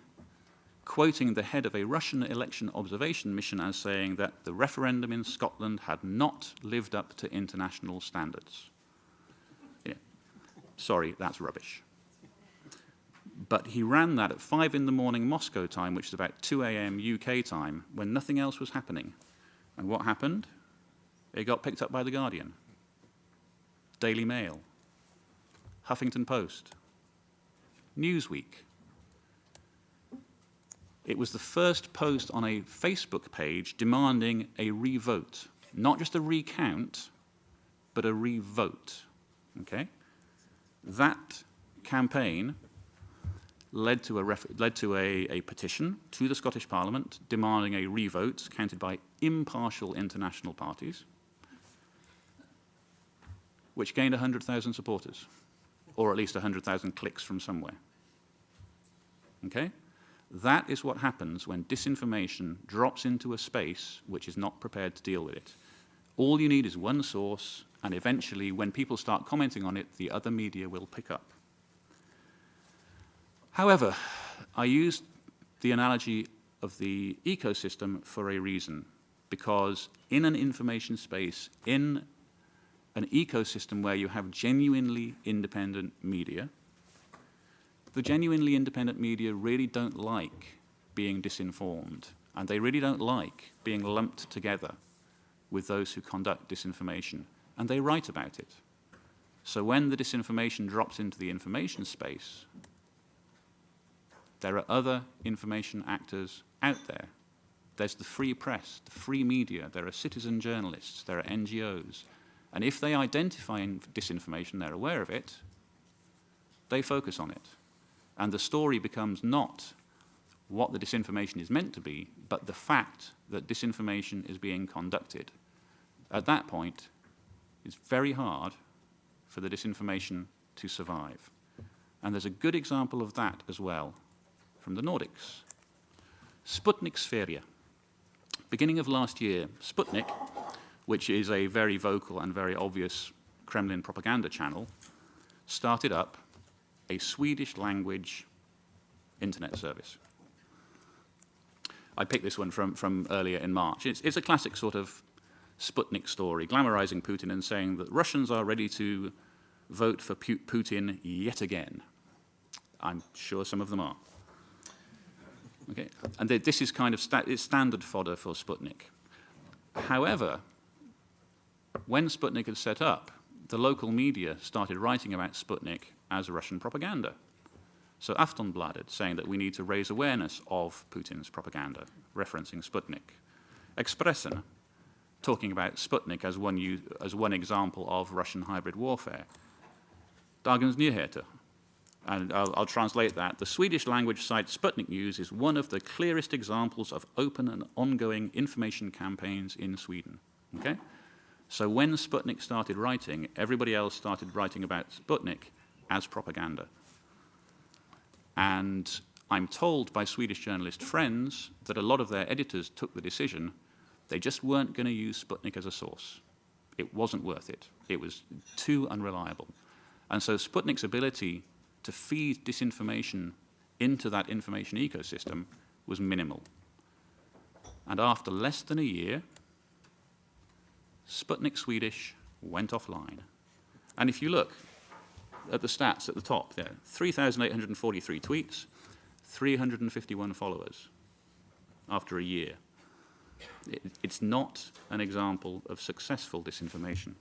quoting the head of a Russian election observation mission as saying that the referendum in Scotland had not lived up to international standards. Yeah. Sorry, that's rubbish. But he ran that at 5 in the morning Moscow time, which is about 2 a.m. UK time, when nothing else was happening. And what happened? It got picked up by The Guardian, Daily Mail, Huffington Post, Newsweek. It was the first post on a Facebook page demanding a revote, not just a recount, but a revote. Okay? That campaign led to a petition to the Scottish Parliament demanding a revote counted by impartial international parties, which gained 100,000 supporters, or at least 100,000 clicks from somewhere. Okay? That is what happens when disinformation drops into a space which is not prepared to deal with it. All you need is one source, and eventually, when people start commenting on it, the other media will pick up. However, I used the analogy of the ecosystem for a reason, because in an information space, in an ecosystem where you have genuinely independent media, the genuinely independent media really don't like being disinformed, and they really don't like being lumped together with those who conduct disinformation, and they write about it. So when the disinformation drops into the information space, there are other information actors out there. There's the free press, the free media, there are citizen journalists, there are NGOs. And if they identify disinformation, they're aware of it, they focus on it. And the story becomes not what the disinformation is meant to be, but the fact that disinformation is being conducted. At that point, it's very hard for the disinformation to survive. And there's a good example of that as well from the Nordics. Sputnik Sverige. Beginning of last year, Sputnik, which is a very vocal and very obvious Kremlin propaganda channel, started up a Swedish language internet service. I picked this one from earlier in March. It's a classic sort of Sputnik story, glamorizing Putin and saying that Russians are ready to vote for Putin yet again. I'm sure some of them are. Okay, and this is kind of it's standard fodder for Sputnik. However, when Sputnik is set up, the local media started writing about Sputnik as Russian propaganda. So Aftonbladet saying that we need to raise awareness of Putin's propaganda, referencing Sputnik. Expressen talking about Sputnik as one example of Russian hybrid warfare. Dagens Nyheter. And I'll translate that. The Swedish language site Sputnik News is one of the clearest examples of open and ongoing information campaigns in Sweden. Okay? So when Sputnik started writing, everybody else started writing about Sputnik as propaganda. And I'm told by Swedish journalist friends that a lot of their editors took the decision they just weren't going to use Sputnik as a source. It wasn't worth it. It was too unreliable. And so Sputnik's ability to feed disinformation into that information ecosystem was minimal. And after less than a year, Sputnik Swedish went offline. And if you look at the stats at the top there, 3,843 tweets, 351 followers after a year. It's not an example of successful disinformation.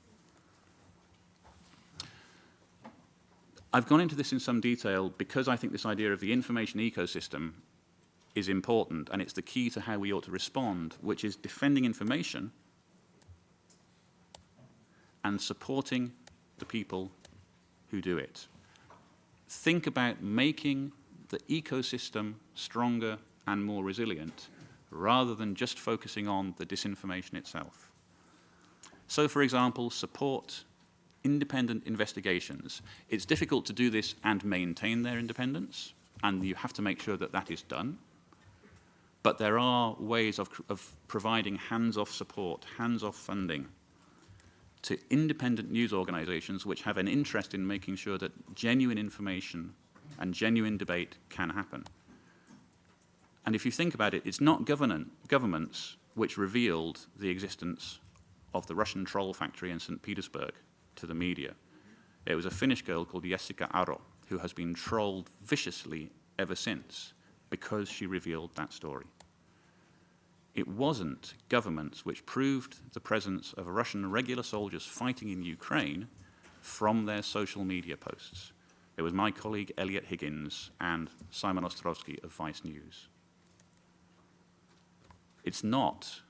I've gone into this in some detail because I think this idea of the information ecosystem is important, and it's the key to how we ought to respond, which is defending information and supporting the people who do it. Think about making the ecosystem stronger and more resilient, rather than just focusing on the disinformation itself. So, for example, support independent investigations. It's difficult to do this and maintain their independence, and you have to make sure that that is done. But there are ways of providing hands-off support, hands-off funding to independent news organizations which have an interest in making sure that genuine information and genuine debate can happen. And if you think about it, it's not governments which revealed the existence of the Russian troll factory in St. Petersburg to the media. It was a Finnish girl called Jessica Aro, who has been trolled viciously ever since because she revealed that story. It wasn't governments which proved the presence of Russian regular soldiers fighting in Ukraine from their social media posts. It was my colleague Elliot Higgins and Simon Ostrovsky of Vice News. It's not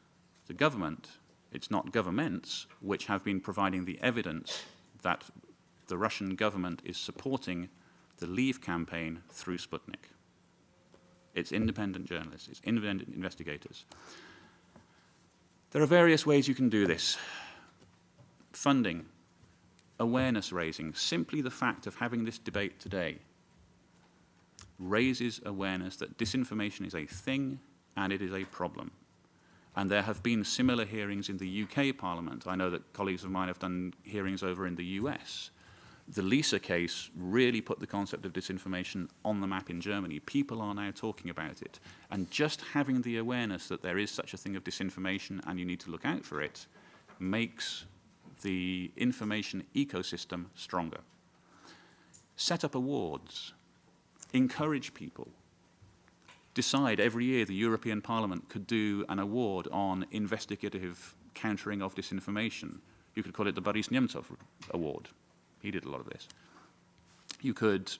the government, it's not governments which have been providing the evidence that the Russian government is supporting the Leave campaign through Sputnik. It's independent journalists, it's independent investigators. There are various ways you can do this. Funding, awareness raising. Simply the fact of having this debate today raises awareness that disinformation is a thing and it is a problem. And there have been similar hearings in the UK Parliament. I know that colleagues of mine have done hearings over in the US. The Lisa case really put the concept of disinformation on the map in Germany. People are now talking about it. And just having the awareness that there is such a thing of disinformation and you need to look out for it makes the information ecosystem stronger. Set up awards. Encourage people. Decide every year the European Parliament could do an award on investigative countering of disinformation. You could call it the Boris Nemtsov Award. He did a lot of this. You could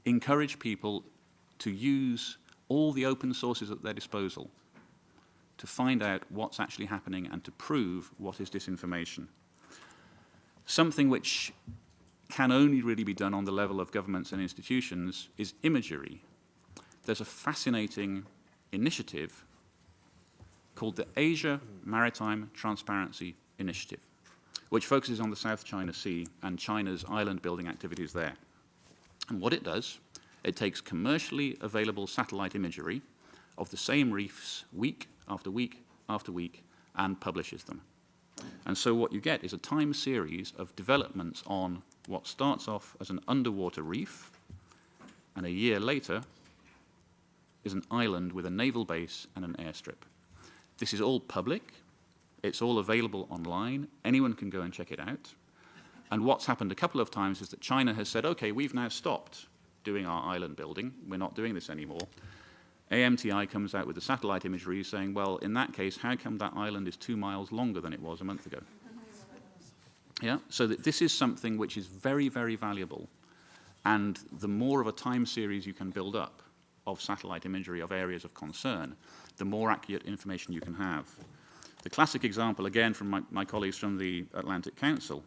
encourage people to use all the open sources at their disposal to find out what's actually happening and to prove what is disinformation. Something which can only really be done on the level of governments and institutions is imagery. There's a fascinating initiative called the Asia Maritime Transparency Initiative, which focuses on the South China Sea and China's island building activities there. And what it does, it takes commercially available satellite imagery of the same reefs week after week after week and publishes them. And so what you get is a time series of developments on what starts off as an underwater reef, and a year later is an island with a naval base and an airstrip. This is all public. It's all available online. Anyone can go and check it out. And what's happened a couple of times is that China has said, okay, we've now stopped doing our island building. We're not doing this anymore. AMTI comes out with the satellite imagery saying, well, in that case, how come that island is 2 miles longer than it was a month ago? Yeah, so that this is something which is very, very valuable. And the more of a time series you can build up of satellite imagery of areas of concern, the more accurate information you can have. The classic example, again, from my colleagues from the Atlantic Council,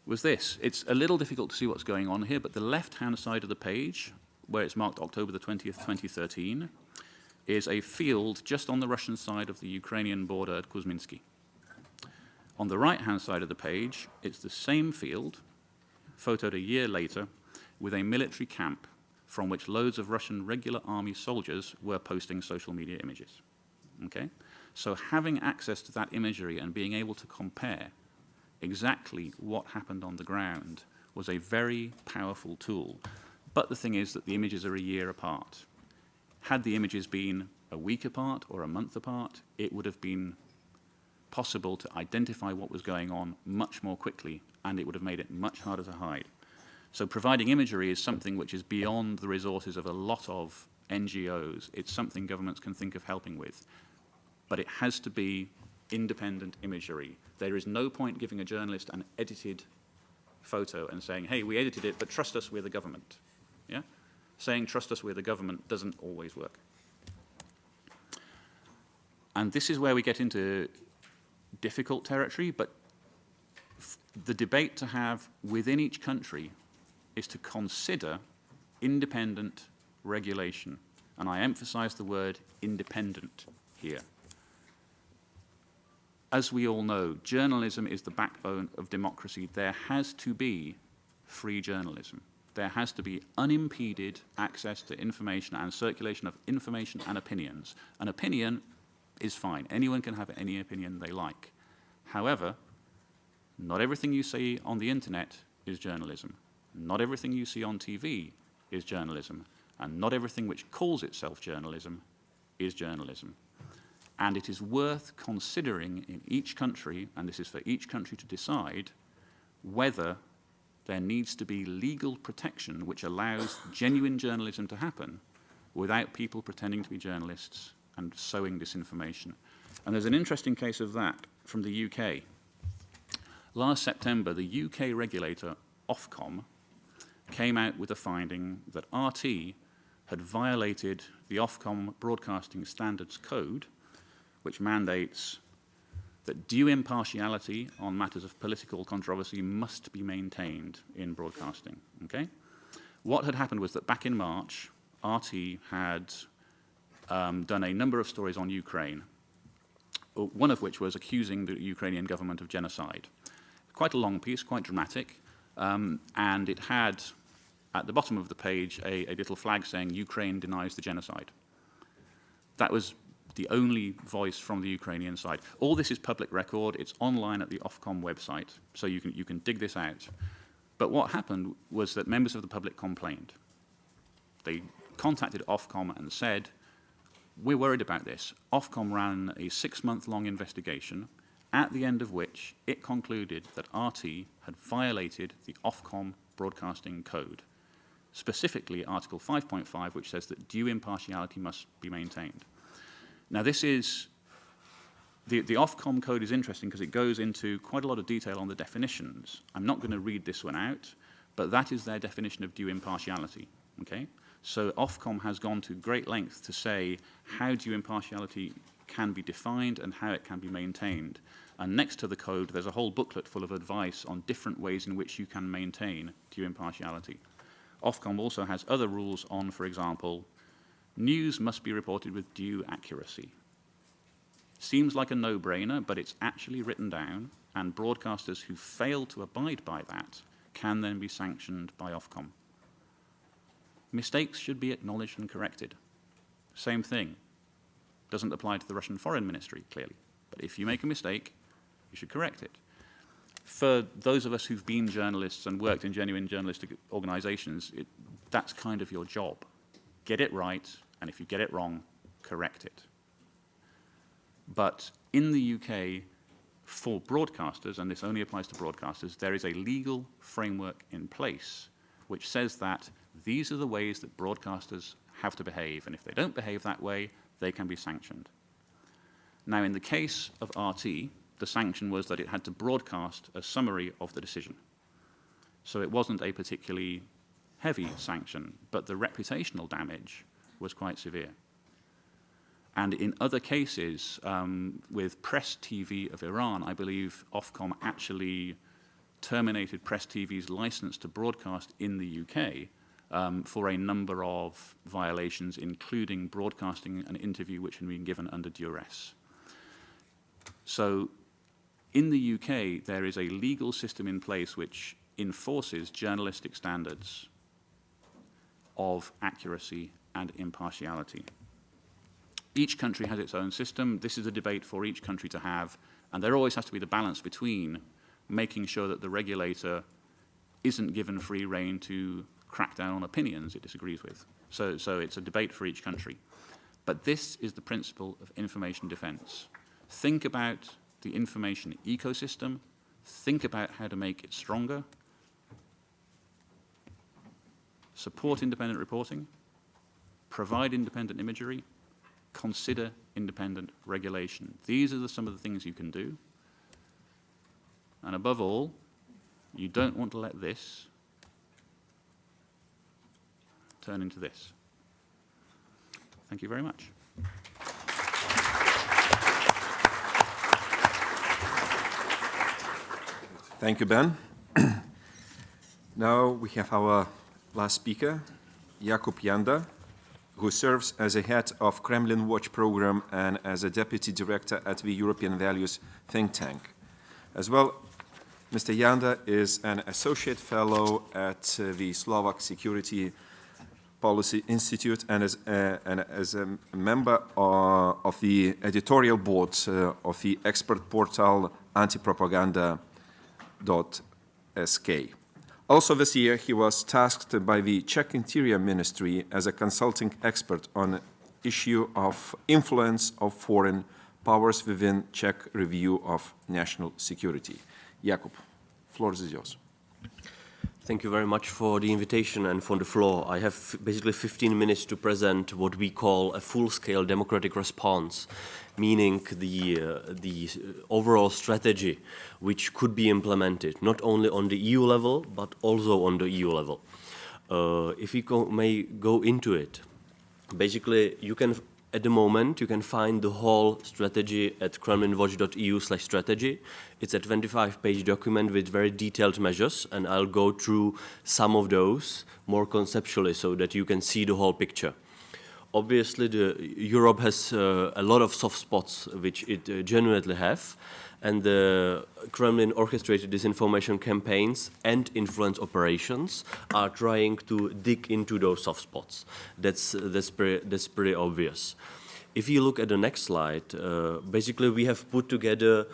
was this. It's a little difficult to see what's going on here, but the left-hand side of the page, where it's marked October the 20th, 2013, is a field just on the Russian side of the Ukrainian border at Kuzminsky. On the right-hand side of the page, it's the same field, photoed a year later, with a military camp from which loads of Russian regular army soldiers were posting social media images. Okay? So having access to that imagery and being able to compare exactly what happened on the ground was a very powerful tool. But the thing is that the images are a year apart. Had the images been a week apart or a month apart, it would have been possible to identify what was going on much more quickly, and it would have made it much harder to hide. So providing imagery is something which is beyond the resources of a lot of NGOs. It's something governments can think of helping with. But it has to be independent imagery. There is no point giving a journalist an edited photo and saying, hey, we edited it, but trust us, we're the government. Yeah? Saying trust us, we're the government doesn't always work. And this is where we get into difficult territory, but the debate to have within each country is to consider independent regulation. And I emphasize the word independent here. As we all know, journalism is the backbone of democracy. There has to be free journalism. There has to be unimpeded access to information and circulation of information and opinions. An opinion is fine. Anyone can have any opinion they like. However, not everything you see on the internet is journalism. Not everything you see on TV is journalism. And not everything which calls itself journalism is journalism. And it is worth considering in each country, and this is for each country to decide, whether there needs to be legal protection which allows genuine journalism to happen without people pretending to be journalists and sowing disinformation. And there's an interesting case of that from the UK. Last September, the UK regulator, Ofcom, came out with a finding that RT had violated the Ofcom Broadcasting Standards Code, which mandates that due impartiality on matters of political controversy must be maintained in broadcasting. Okay? What had happened was that back in March, RT had done a number of stories on Ukraine, one of which was accusing the Ukrainian government of genocide. Quite a long piece, quite dramatic, and it had, at the bottom of the page, a little flag saying, Ukraine denies the genocide. That was the only voice from the Ukrainian side. All this is public record. It's online at the Ofcom website, so you can dig this out. But what happened was that members of the public complained. They contacted Ofcom and said, we're worried about this. Ofcom ran a 6-month-long investigation, at the end of which it concluded that RT had violated the Ofcom Broadcasting Code, specifically Article 5.5, which says that due impartiality must be maintained. Now, this is, the Ofcom code is interesting because it goes into quite a lot of detail on the definitions. I'm not going to read this one out, but that is their definition of due impartiality, okay? So Ofcom has gone to great lengths to say how due impartiality can be defined and how it can be maintained. And next to the code, there's a whole booklet full of advice on different ways in which you can maintain due impartiality. Ofcom also has other rules on, for example, news must be reported with due accuracy. Seems like a no-brainer, but it's actually written down, and broadcasters who fail to abide by that can then be sanctioned by Ofcom. Mistakes should be acknowledged and corrected. Same thing. Doesn't apply to the Russian Foreign Ministry, clearly. But if you make a mistake, you should correct it. For those of us who've been journalists and worked in genuine journalistic organizations, that's kind of your job. Get it right, and if you get it wrong, correct it. But in the UK, for broadcasters, and this only applies to broadcasters, there is a legal framework in place which says that these are the ways that broadcasters have to behave, and if they don't behave that way, they can be sanctioned. Now, in the case of RT, the sanction was that it had to broadcast a summary of the decision. So it wasn't a particularly heavy sanction, but the reputational damage was quite severe. And in other cases, with Press TV of Iran, I believe Ofcom actually terminated Press TV's license to broadcast in the UK for a number of violations, including broadcasting an interview which had been given under duress. So in the UK, there is a legal system in place which enforces journalistic standards of accuracy and impartiality. Each country has its own system. This is a debate for each country to have, and there always has to be the balance between making sure that the regulator isn't given free rein to crack down on opinions it disagrees with, So it's a debate for each country. But this is the principle of information defense. Think about the information ecosystem. Think about how to make it stronger. Support independent reporting. Provide independent imagery. Consider independent regulation. These are some of the things you can do. And above all, you don't want to let this turn into this. Thank you very much. Thank you, Ben. Now we have our last speaker, Jakub Janda, who serves as a head of Kremlin Watch program and as a deputy director at the European Values think tank. As well, Mr. Janda is an associate fellow at the Slovak Security Policy Institute and as a member of the editorial board of the expert portal antipropaganda.sk. Also this year, he was tasked by the Czech Interior Ministry as a consulting expert on issue of influence of foreign powers within Czech review of national security. Jakub, floor is yours. Thank you very much for the invitation and for the floor. I have basically 15 minutes to present what we call a full-scale democratic response, meaning the overall strategy which could be implemented not only on the EU level but also on the EU level. If we may go into it, basically you can, at the moment, you can find the whole strategy at kremlinwatch.eu/strategy. It's a 25-page document with very detailed measures, and I'll go through some of those more conceptually so that you can see the whole picture. Obviously, Europe has a lot of soft spots which it genuinely have, and the Kremlin orchestrated disinformation campaigns and influence operations are trying to dig into those soft spots. That's pretty obvious. If you look at the next slide, basically we have put together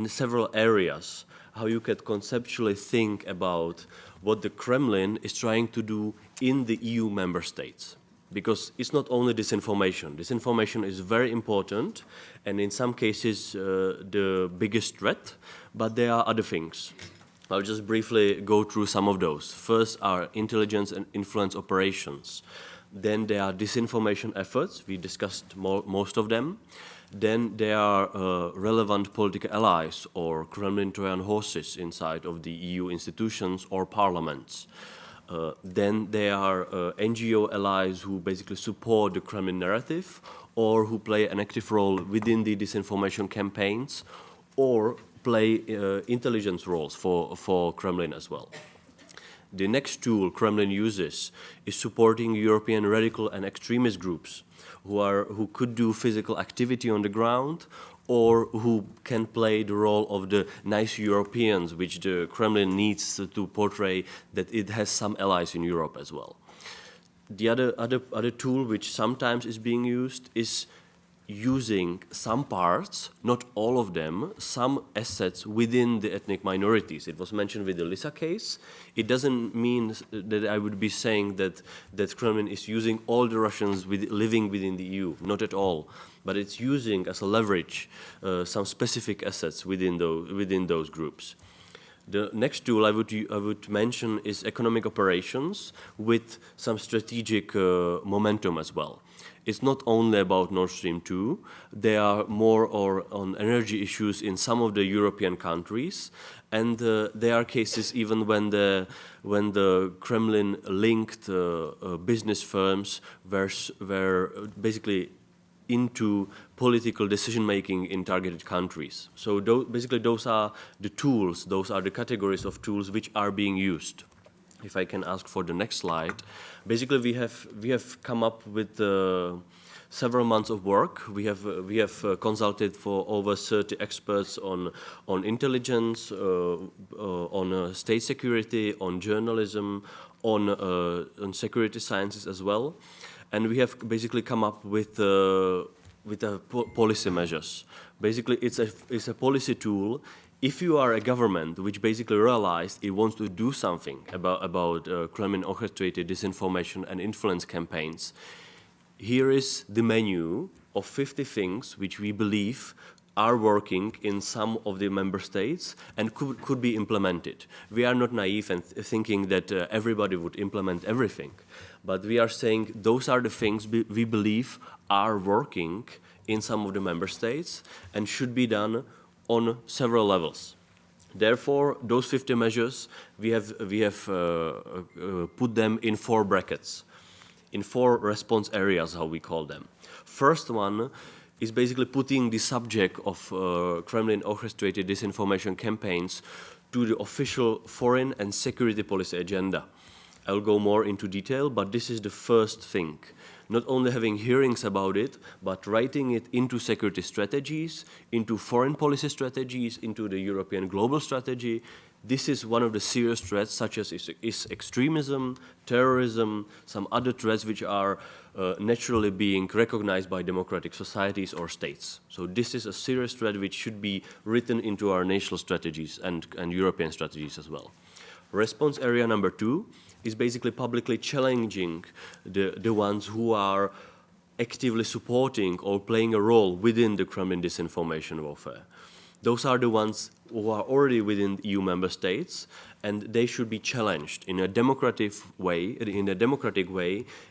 several areas how you can conceptually think about what the Kremlin is trying to do in the EU member states. Because it's not only disinformation. Disinformation is very important and in some cases the biggest threat, but there are other things. I'll just briefly go through some of those. First are intelligence and influence operations. Then there are disinformation efforts. We discussed most of them. Then there are relevant political allies or Kremlin Trojan horses inside of the EU institutions or parliaments. Then there are NGO allies who basically support the Kremlin narrative or who play an active role within the disinformation campaigns or play intelligence roles for Kremlin as well. The next tool Kremlin uses is supporting European radical and extremist groups who could do physical activity on the ground or who can play the role of the nice Europeans, which the Kremlin needs to portray that it has some allies in Europe as well. The other tool which sometimes is being used is using some parts, not all of them, some assets within the ethnic minorities. It was mentioned with the Lisa case. It doesn't mean that I would be saying that Kremlin is using all the Russians living within the EU, not at all. But it's using as a leverage some specific assets within those groups. The next tool I would mention is economic operations with some strategic momentum as well. It's not only about Nord Stream 2. There are more on energy issues in some of the European countries, and there are cases even when the Kremlin linked business firms were basically into political decision-making in targeted countries. So basically those are the tools, those are the categories of tools which are being used. If I can ask for the next slide. Basically we have come up with several months of work. We have consulted for over 30 experts on intelligence, on state security, on journalism, on security sciences as well. And we have basically come up with policy measures. Basically, it's a policy tool if you are a government which basically realized it wants to do something about Kremlin orchestrated disinformation and influence campaigns, here is the menu of 50 things which we believe are working in some of the member states and could be implemented. We are not naive and thinking that everybody would implement everything, but we are saying those are the things we believe are working in some of the member states and should be done on several levels. Therefore, those 50 measures, we have put them in 4 brackets, in 4 response areas, how we call them. First one is basically putting the subject of Kremlin orchestrated disinformation campaigns to the official foreign and security policy agenda. I'll go more into detail, but this is the first thing. Not only having hearings about it, but writing it into security strategies, into foreign policy strategies, into the European global strategy. This is one of the serious threats, such as extremism, terrorism, some other threats which are naturally being recognized by democratic societies or states. So this is a serious threat which should be written into our national strategies and European strategies as well. Response area number 2 is basically publicly challenging the ones who are actively supporting or playing a role within the Kremlin disinformation warfare. Those are the ones who are already within EU member states, and they should be challenged in a democratic way,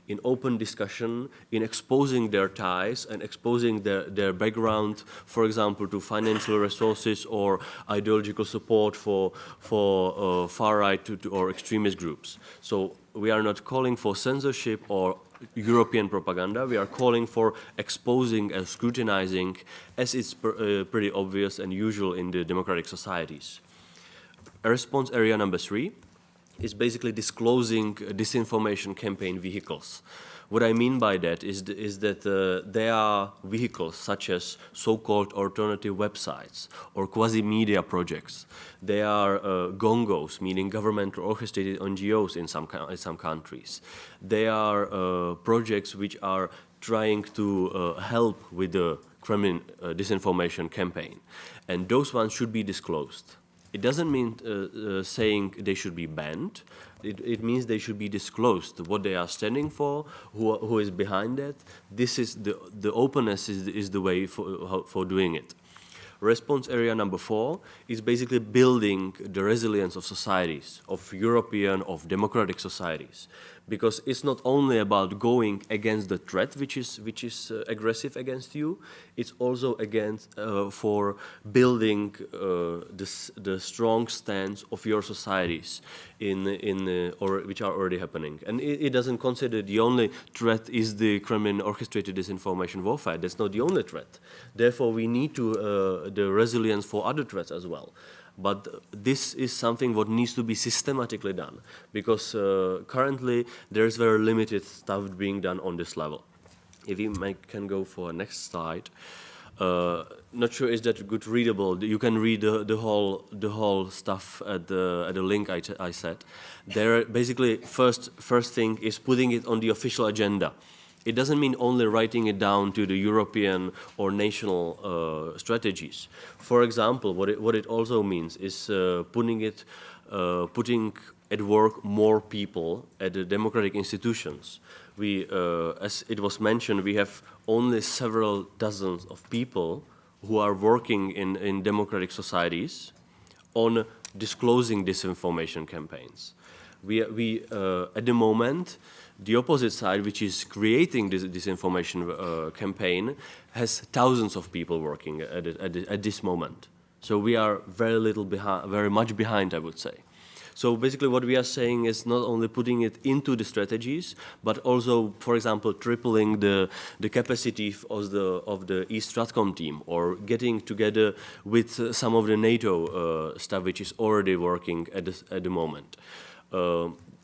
in open discussion, in exposing their ties and exposing their background, for example, to financial resources or ideological support for far-right or extremist groups. So we are not calling for censorship or European propaganda. We are calling for exposing and scrutinizing, as it's pretty obvious and usual in the democratic societies. Response area number 3 is basically disclosing disinformation campaign vehicles. What I mean by that is that there are vehicles such as so-called alternative websites or quasi-media projects. They are gongos, meaning government orchestrated NGOs in some countries. They are projects which are trying to help with the Kremlin disinformation campaign. And those ones should be disclosed. It doesn't mean saying they should be banned. It means they should be disclosed, what they are standing for, who is behind that. This is the openness is the way for doing it. Response area number 4 is basically building the resilience of societies, of European, of democratic societies. Because it's not only about going against the threat which is aggressive against you, it's also against for building the strong stance of your societies or which are already happening. And it doesn't consider the only threat is the Kremlin orchestrated disinformation warfare. That's not the only threat. Therefore, we need to the resilience for other threats as well. But this is something what needs to be systematically done, because currently there is very limited stuff being done on this level. If you can go for next slide. Not sure is that good readable. You can read the whole stuff at the link I said. There basically first thing is putting it on the official agenda. It doesn't mean only writing it down to the European or national strategies. For example, what it also means is putting at work more people at the democratic institutions. We, as it was mentioned, we have only several dozens of people who are working in democratic societies on disclosing disinformation campaigns. We at the moment, the opposite side, which is creating this disinformation campaign, has thousands of people working at this moment. So we are very much behind, I would say. So basically what we are saying is not only putting it into the strategies, but also, for example, tripling the capacity of the East Stratcom team, or getting together with some of the NATO stuff which is already working at the moment.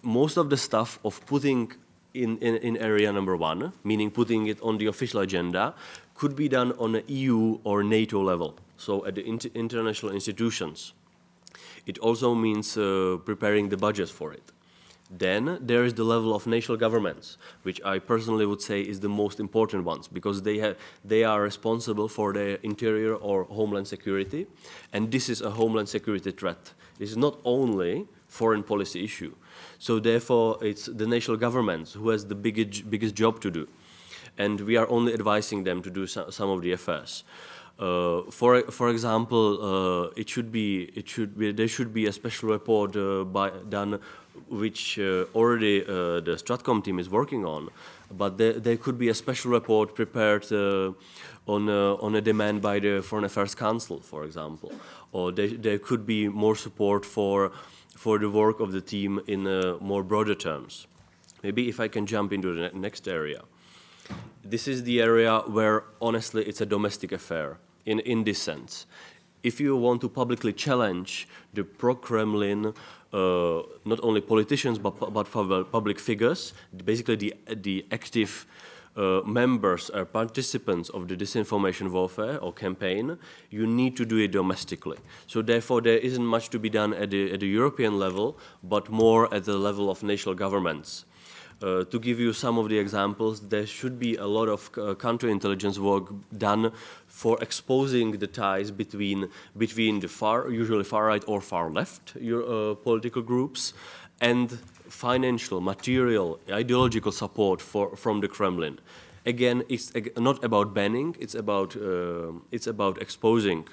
Most of the stuff of putting in area number 1, meaning putting it on the official agenda, could be done on an EU or NATO level, so at the international institutions. It also means preparing the budget for it. Then there is the level of national governments, which I personally would say is the most important ones, because they are responsible for their interior or homeland security, and this is a homeland security threat. This is not only foreign policy issue. So therefore, it's the national governments who has the biggest job to do, and we are only advising them to do some of the affairs. For example, there should be a special report done, which already the Stratcom team is working on, but there could be a special report prepared on a demand by the Foreign Affairs Council, for example, or there could be more support for the work of the team in more broader terms. Maybe if I can jump into the next area. This is the area where, honestly, it's a domestic affair, in this sense. If you want to publicly challenge the pro-Kremlin, not only politicians, but public figures, basically the active members or participants of the disinformation warfare or campaign, you need to do it domestically. So therefore, there isn't much to be done at the European level, but more at the level of national governments. To give you some of the examples, there should be a lot of counterintelligence work done for exposing the ties between the usually far right or far left political groups, and financial, material, ideological support from the Kremlin. Again, it's not about banning; it's about exposing.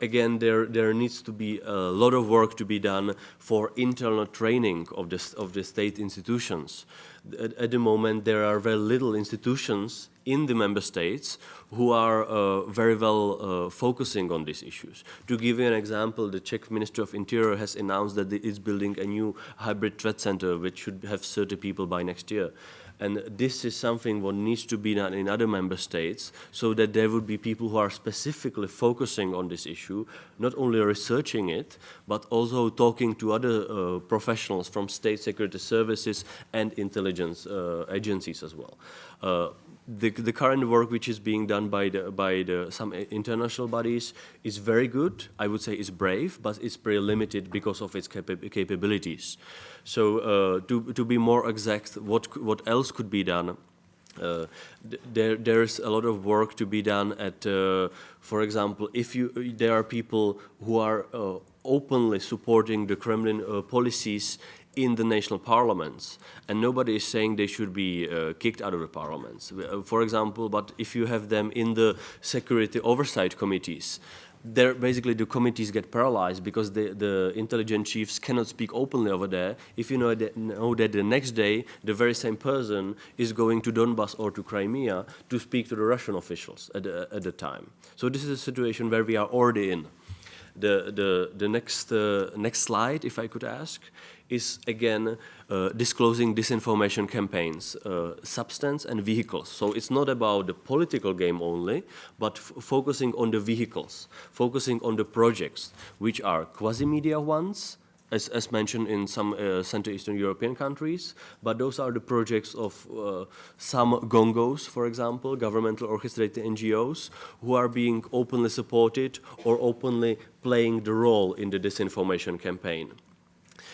Again, there needs to be a lot of work to be done for internal training of the state institutions. At the moment, there are very little institutions in the member states who are very well focusing on these issues. To give you an example, the Czech Ministry of Interior has announced that it is building a new hybrid threat center which should have 30 people by next year. And this is something what needs to be done in other member states, so that there would be people who are specifically focusing on this issue, not only researching it, but also talking to other professionals from state security services and intelligence agencies as well. The current work which is being done by some international bodies is very good. I would say it's brave, but it's pretty limited because of its capabilities. So to be more exact, what else could be done? There's a lot of work to be done at, for example, there are people who are openly supporting the Kremlin policies in the national parliaments, and nobody is saying they should be kicked out of the parliaments. For example, but if you have them in the security oversight committees, basically the committees get paralyzed because the intelligence chiefs cannot speak openly over there if you know that the next day the very same person is going to Donbass or to Crimea to speak to the Russian officials at the time. So this is a situation where we are already in. The next slide, if I could ask, is again disclosing disinformation campaigns, substance and vehicles. So it's not about the political game only, but focusing on the vehicles, focusing on the projects, which are quasi-media ones, as mentioned in some Central Eastern European countries, but those are the projects of some gongos, for example, governmental orchestrated NGOs, who are being openly supported or openly playing the role in the disinformation campaign.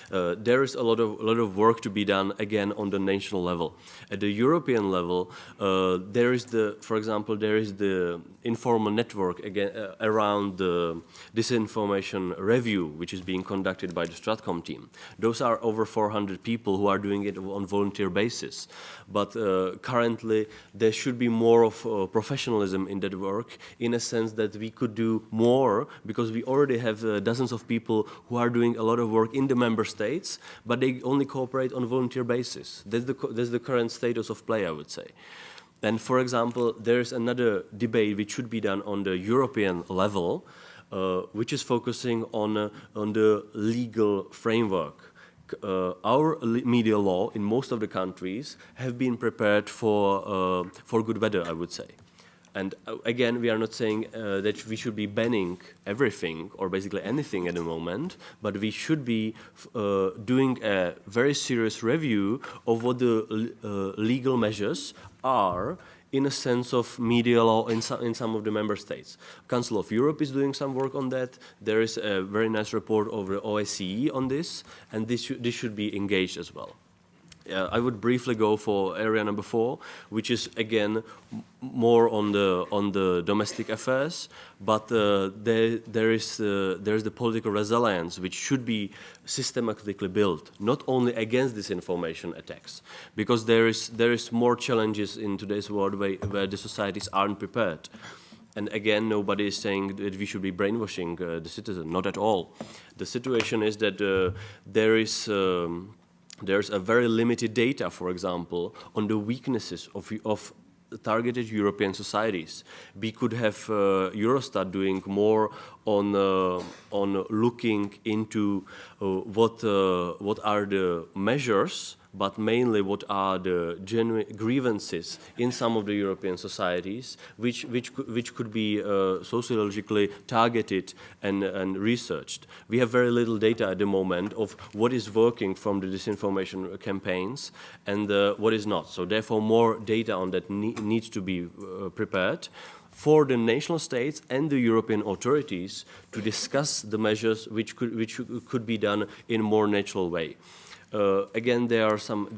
There is a lot of work to be done again on the national level. At the European level, for example, there is the informal network again around the disinformation review, which is being conducted by the Stratcom team. Those are over 400 people who are doing it on volunteer basis. But currently, there should be more of professionalism in that work, in a sense that we could do more, because we already have dozens of people who are doing a lot of work in the member states, but they only cooperate on volunteer basis. That's the current status of play, I would say. And for example, there's another debate which should be done on the European level, which is focusing on the legal framework. Our media law in most of the countries have been prepared for good weather, I would say. And again, we are not saying that we should be banning everything or basically anything at the moment, but we should be doing a very serious review of what the legal measures are in a sense of media law in some of the member states. Council of Europe is doing some work on that. There is a very nice report over the OSCE on this, and this should be engaged as well. I would briefly go for area number 4, which is again more on the domestic affairs, but there is the political resilience which should be systematically built, not only against disinformation attacks, because there is more challenges in today's world where the societies aren't prepared. And again, nobody is saying that we should be brainwashing the citizen, not at all. The situation is that there's a very limited data, for example, on the weaknesses of targeted European societies. We could have Eurostat doing more on looking into what are the measures, but mainly what are the genuine grievances in some of the European societies, which could be sociologically targeted and researched. We have very little data at the moment of what is working from the disinformation campaigns and what is not. So therefore, more data on that needs to be prepared for the national states and the European authorities to discuss the measures which could be done in a more natural way. Again, there are some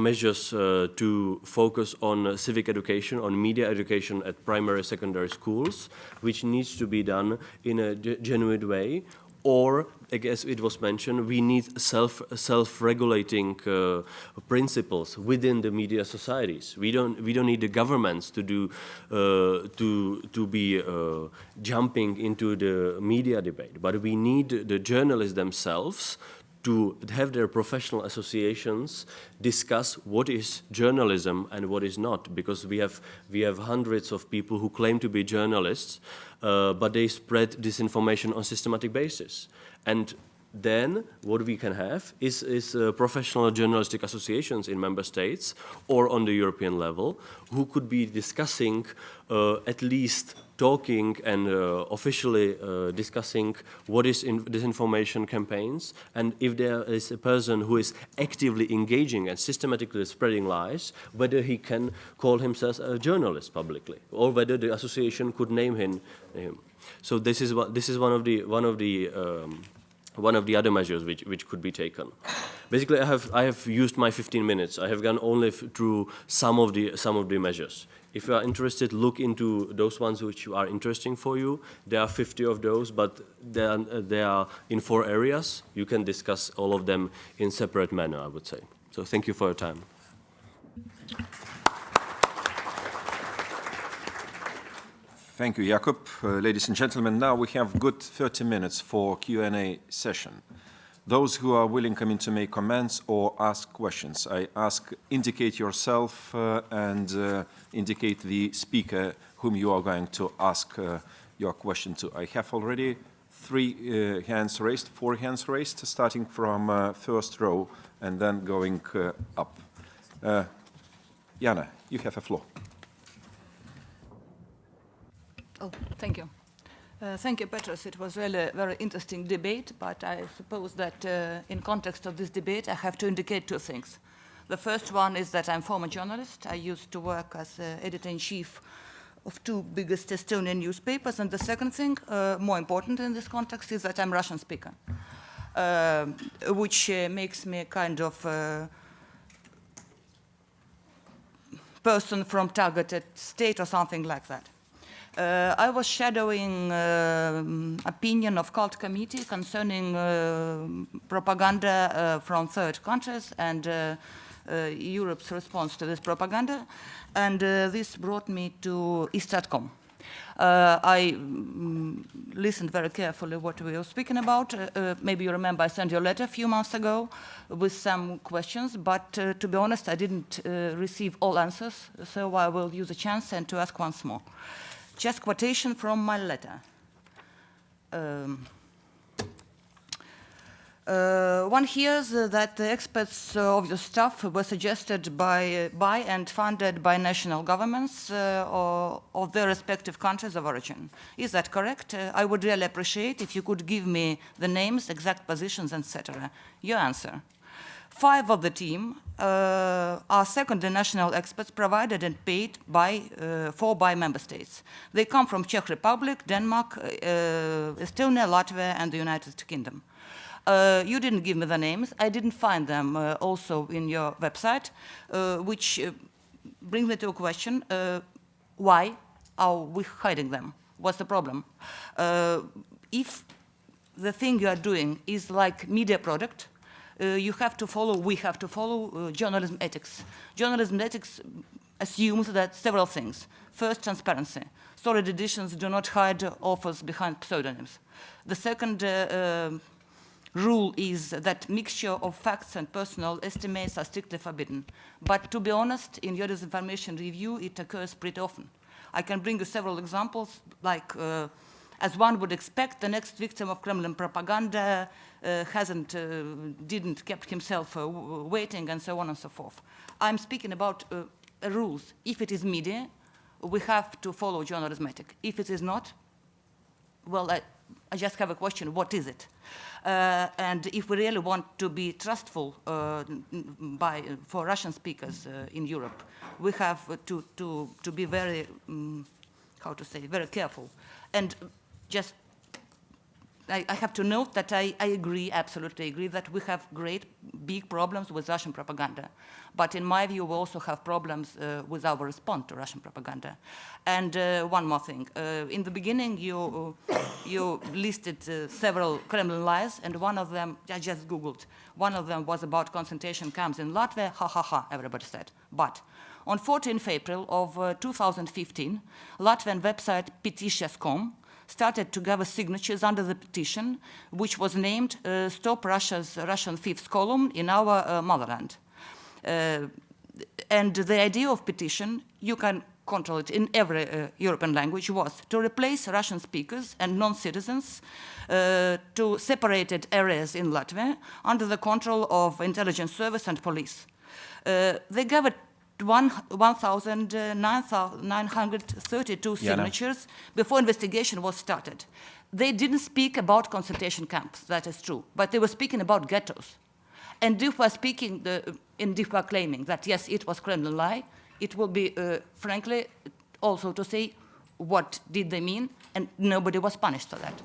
measures to focus on civic education, on media education at primary, secondary schools, which needs to be done in a genuine way. Or, I guess it was mentioned, we need self-regulating principles within the media societies. We don't need the governments to be jumping into the media debate, but we need the journalists themselves to have their professional associations discuss what is journalism and what is not, because we have hundreds of people who claim to be journalists, but they spread disinformation on systematic basis. And then what we can have is professional journalistic associations in member states or on the European level who could be discussing, at least talking and officially discussing what is in disinformation campaigns, and if there is a person who is actively engaging and systematically spreading lies, whether he can call himself a journalist publicly, or whether the association could name him. So this is one of the other measures which could be taken. Basically, I have used my 15 minutes. I have gone only through some of the measures. If you are interested, look into those ones which are interesting for you. There are 50 of those, but they are in 4 areas. You can discuss all of them in separate manner, I would say. So thank you for your time. Thank you, Jakub. Ladies and gentlemen, now we have good 30 minutes for Q&A session. Those who are willing to make comments or ask questions, I ask indicate yourself and indicate the speaker whom you are going to ask your question to. I have already 4 hands raised, starting from first row and then going up. Jana, you have a floor. Oh, thank you. Thank you, Petros. It was really a very interesting debate, but I suppose that in context of this debate, I have to indicate 2 things. The first one is that I'm a former journalist. I used to work as editor-in-chief of 2 biggest Estonian newspapers. And the second thing, more important in this context, is that I'm a Russian speaker, which makes me a kind of person from targeted state or something like that. I was shadowing opinion of cult committee concerning propaganda from 3rd countries and Europe's response to this propaganda, and this brought me to East.com. I listened very carefully what we were speaking about. Maybe you remember I sent you a letter a few months ago with some questions, but to be honest, I didn't receive all answers, so I will use a chance and to ask once more. Just quotation from my letter. One hears that the experts of your staff were suggested by and funded by national governments of their respective countries of origin. Is that correct? I would really appreciate if you could give me the names, exact positions, etc. Your answer. 5 of the team are secondary national experts provided and paid for by member states. They come from Czech Republic, Denmark, Estonia, Latvia, and the United Kingdom. You didn't give me the names. I didn't find them also in your website, which brings me to a question. Why are we hiding them? What's the problem? If the thing you are doing is like media product, we have to follow journalism ethics. Journalism ethics assumes that several things. First, transparency. Solid editions do not hide authors behind pseudonyms. The second rule is that mixture of facts and personal estimates are strictly forbidden. But to be honest, in your disinformation review, it occurs pretty often. I can bring you several examples, like as one would expect, the next victim of Kremlin propaganda didn't kept himself waiting, and so on and so forth. I'm speaking about rules. If it is media, we have to follow journalism ethics. If it is not, well, I just have a question, what is it? And if we really want to be trustful for Russian speakers in Europe, we have to be very, very careful. And just, I have to note that I absolutely agree that we have great, big problems with Russian propaganda. But in my view, we also have problems with our response to Russian propaganda. And one more thing. In the beginning, you listed several Kremlin lies, and one of them, I just Googled, one of them was about concentration camps in Latvia, ha ha ha, everybody said. But on 14th April of 2015, Latvian website petitias.com started to gather signatures under the petition, which was named Stop Russia's Russian Fifth Column in Our Motherland. And the idea of petition, you can control it in every European language, was to replace Russian speakers and non-citizens to separated areas in Latvia under the control of intelligence service and police. They gathered 1,932 signatures before investigation was started. They didn't speak about concentration camps, that is true, but they were speaking about ghettos. And if we're speaking, if we're claiming that, yes, it was Kremlin lie, it will be, frankly, also to say what did they mean, and nobody was punished for that.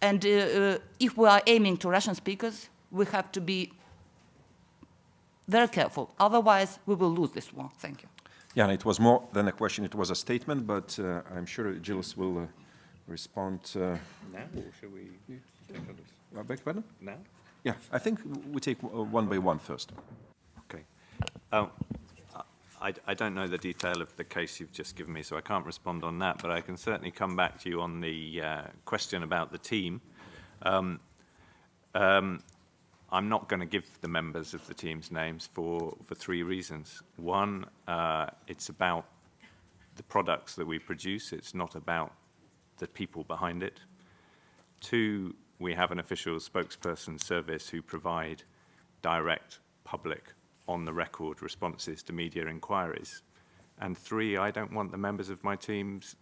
And if we are aiming to Russian speakers, we have to be very careful. Otherwise, we will lose this war. Thank you. Yeah, and it was more than a question, it was a statement, but I'm sure Gilles will respond. Now, or should we take others? Beg pardon? Now? Yeah, I think we take one by one first. Okay. I don't know the detail of the case you've just given me, so I can't respond on that, but I can certainly come back to you on the question about the team. I'm not going to give the members of the team's names for 3 reasons. One, it's about the products that we produce. It's not about the people behind it. 2, we have an official spokesperson service who provide direct, public, on-the-record responses to media inquiries. And 3, I don't want the members of my teams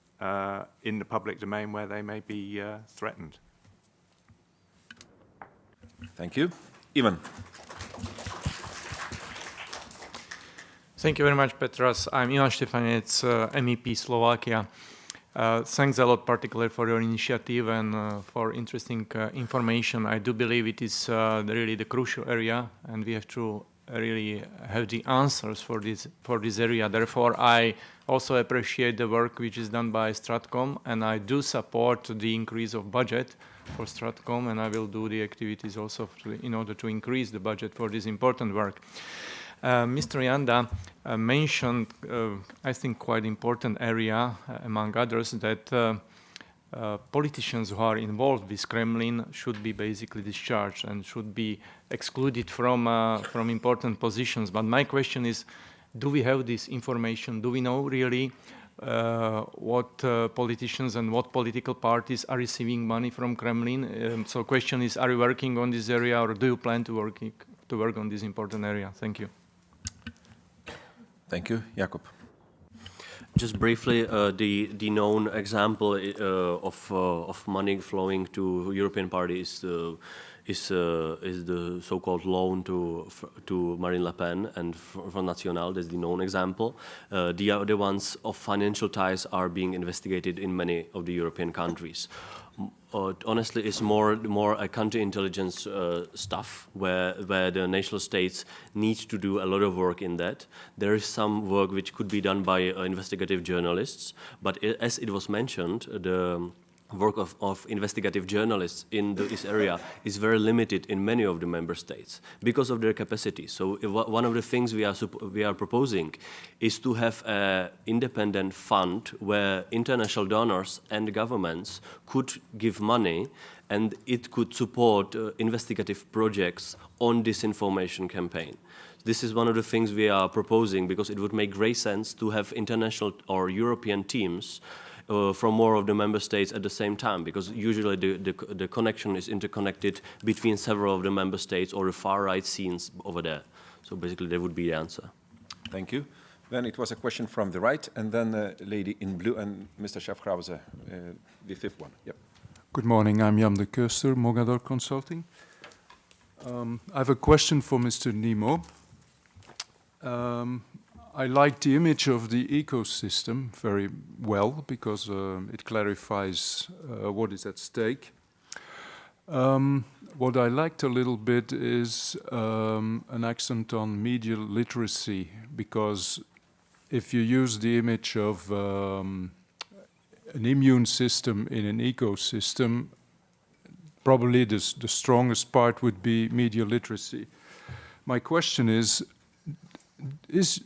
in the public domain where they may be threatened. Thank you. Ivan. Thank you very much, Petras. I'm Ivan Štefanec, MEP Slovakia. Thanks a lot, particularly for your initiative and for interesting information. I do believe it is really the crucial area, and we have to really have the answers for this area. Therefore, I also appreciate the work which is done by Stratcom, and I do support the increase of budget for Stratcom, and I will do the activities also in order to increase the budget for this important work. Mr. Janda mentioned, I think, quite important area, among others, that politicians who are involved with Kremlin should be basically discharged and should be excluded from important positions. But my question is, do we have this information? Do we know really what politicians and what political parties are receiving money from Kremlin? So question is, are you working on this area, or do you plan to work on this important area? Thank you. Thank you. Jakub. Just briefly, the known example of money flowing to European parties is the so-called loan to Marine Le Pen and Front National. That's the known example. The other ones of financial ties are being investigated in many of the European countries. Honestly, it's more a counterintelligence stuff where the national states need to do a lot of work in that. There is some work which could be done by investigative journalists, but as it was mentioned, the work of investigative journalists in this area is very limited in many of the member states because of their capacity. So one of the things we are proposing is to have an independent fund where international donors and governments could give money, and it could support investigative projects on disinformation campaign. This is one of the things we are proposing because it would make great sense to have international or European teams from more of the member states at the same time, because usually the connection is interconnected between several of the member states or the far-right scenes over there. So basically that would be the answer. Thank you. Then it was a question from the right, and then the lady in blue and Mr. Schaffhauser, the fifth one. Yep. Good morning, I'm Jan de Keuster, Mogador Consulting. I have a question for Mr. Nemo. I like the image of the ecosystem very well because it clarifies what is at stake. What I liked a little bit is an accent on media literacy, because if you use the image of an immune system in an ecosystem, probably the strongest part would be media literacy. My question is,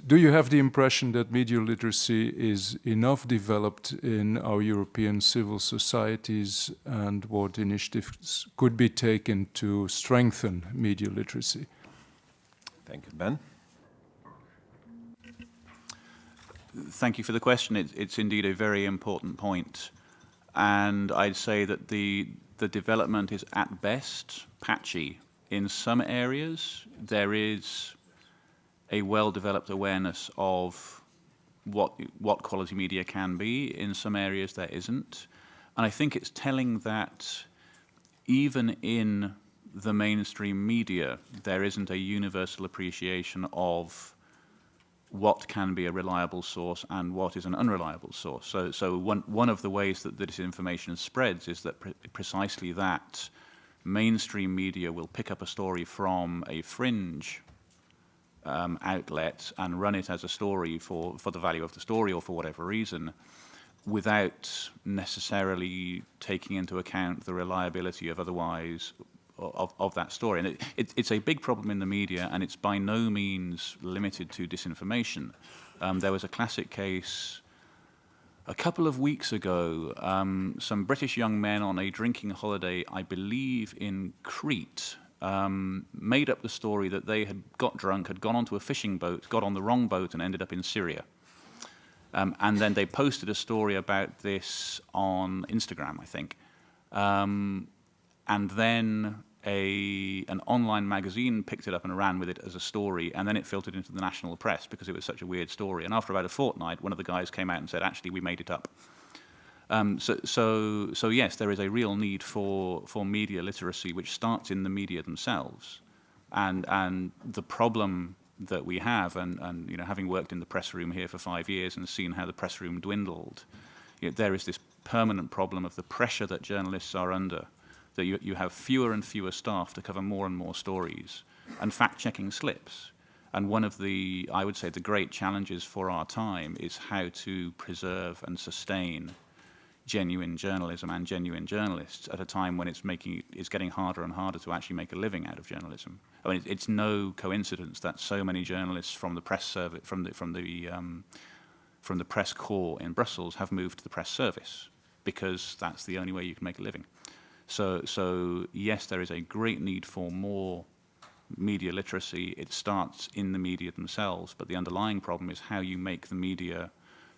do you have the impression that media literacy is enough developed in our European civil societies, and what initiatives could be taken to strengthen media literacy? Thank you. Ben? Thank you for the question. It's indeed a very important point. And I'd say that the development is at best patchy. In some areas, there is a well-developed awareness of what quality media can be. In some areas there isn't. And I think it's telling that even in the mainstream media, there isn't a universal appreciation of what can be a reliable source and what is an unreliable source. So one of the ways that the disinformation spreads is that precisely that mainstream media will pick up a story from a fringe outlet and run it as a story for the value of the story or for whatever reason, without necessarily taking into account the reliability of otherwise of that story. And it's a big problem in the media, and it's by no means limited to disinformation. There was a classic case a couple of weeks ago. Some British young men on a drinking holiday, I believe in Crete, made up the story that they had got drunk, had gone onto a fishing boat, got on the wrong boat and ended up in Syria. And then they posted a story about this on Instagram, I think. And then an online magazine picked it up and ran with it as a story, and then it filtered into the national press because it was such a weird story. And after about a fortnight, one of the guys came out and said, actually, we made it up. So yes, there is a real need for media literacy, which starts in the media themselves. And the problem that we have, and you know, having worked in the press room here for 5 years and seen how the press room dwindled, there is this permanent problem of the pressure that journalists are under, that you have fewer and fewer staff to cover more and more stories, and fact-checking slips. And one of the, I would say, the great challenges for our time is how to preserve and sustain genuine journalism and genuine journalists at a time when it's getting harder and harder to actually make a living out of journalism. I mean, it's no coincidence that so many journalists from the press service, from the press corps in Brussels, have moved to the press service, because that's the only way you can make a living. So yes, there is a great need for more media literacy. It starts in the media themselves, but the underlying problem is how you make the media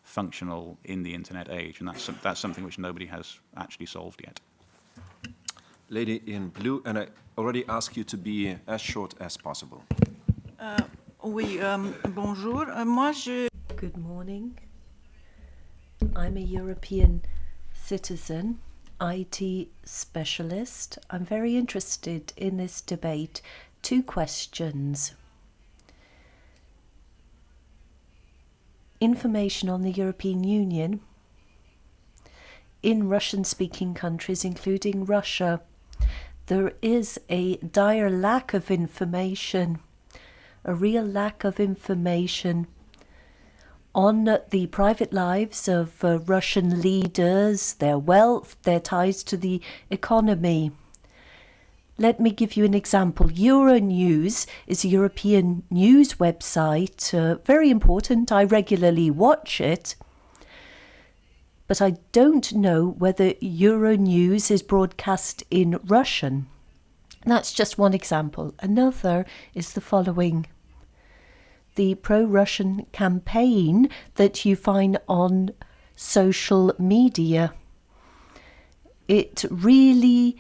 functional in the internet age, and that's something which nobody has actually solved yet. Lady in blue, and I already ask you to be as short as possible. Oui, bonjour. Moi, Good morning. I'm a European citizen, IT specialist. I'm very interested in this debate. 2 questions. Information on the European Union in Russian-speaking countries, including Russia. There is a dire lack of information, a real lack of information on the private lives of Russian leaders, their wealth, their ties to the economy. Let me give you an example. Euronews is a European news website, very important. I regularly watch it. But I don't know whether Euronews is broadcast in Russian. That's just one example. Another is the following. The pro-Russian campaign that you find on social media. It really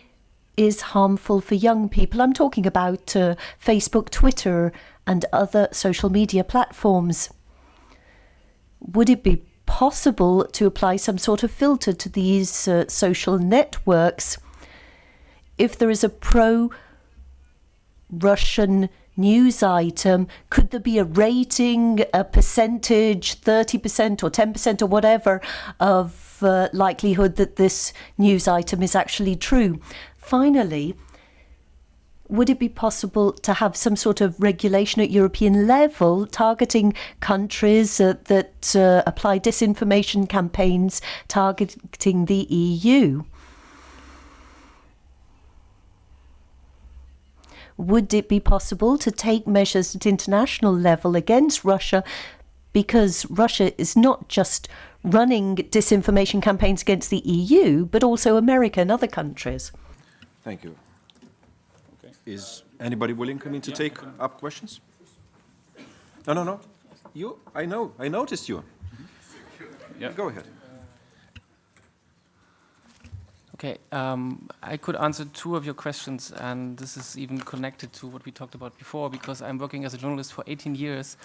is harmful for young people. I'm talking about Facebook, Twitter, and other social media platforms. Would it be possible to apply some sort of filter to these social networks if there is a pro-Russian news item? Could there be a rating, a percentage, 30% or 10% or whatever of likelihood that this news item is actually true? Finally, would it be possible to have some sort of regulation at European level targeting countries that apply disinformation campaigns targeting the EU? Would it be possible to take measures at international level against Russia, because Russia is not just running disinformation campaigns against the EU, but also America and other countries? Thank you. Okay. Is anybody willing to take up questions? No. You? I know. I noticed you. Yeah. Go ahead. Okay, I could answer 2 of your questions, and this is even connected to what we talked about before, because I'm working as a journalist for 18 years,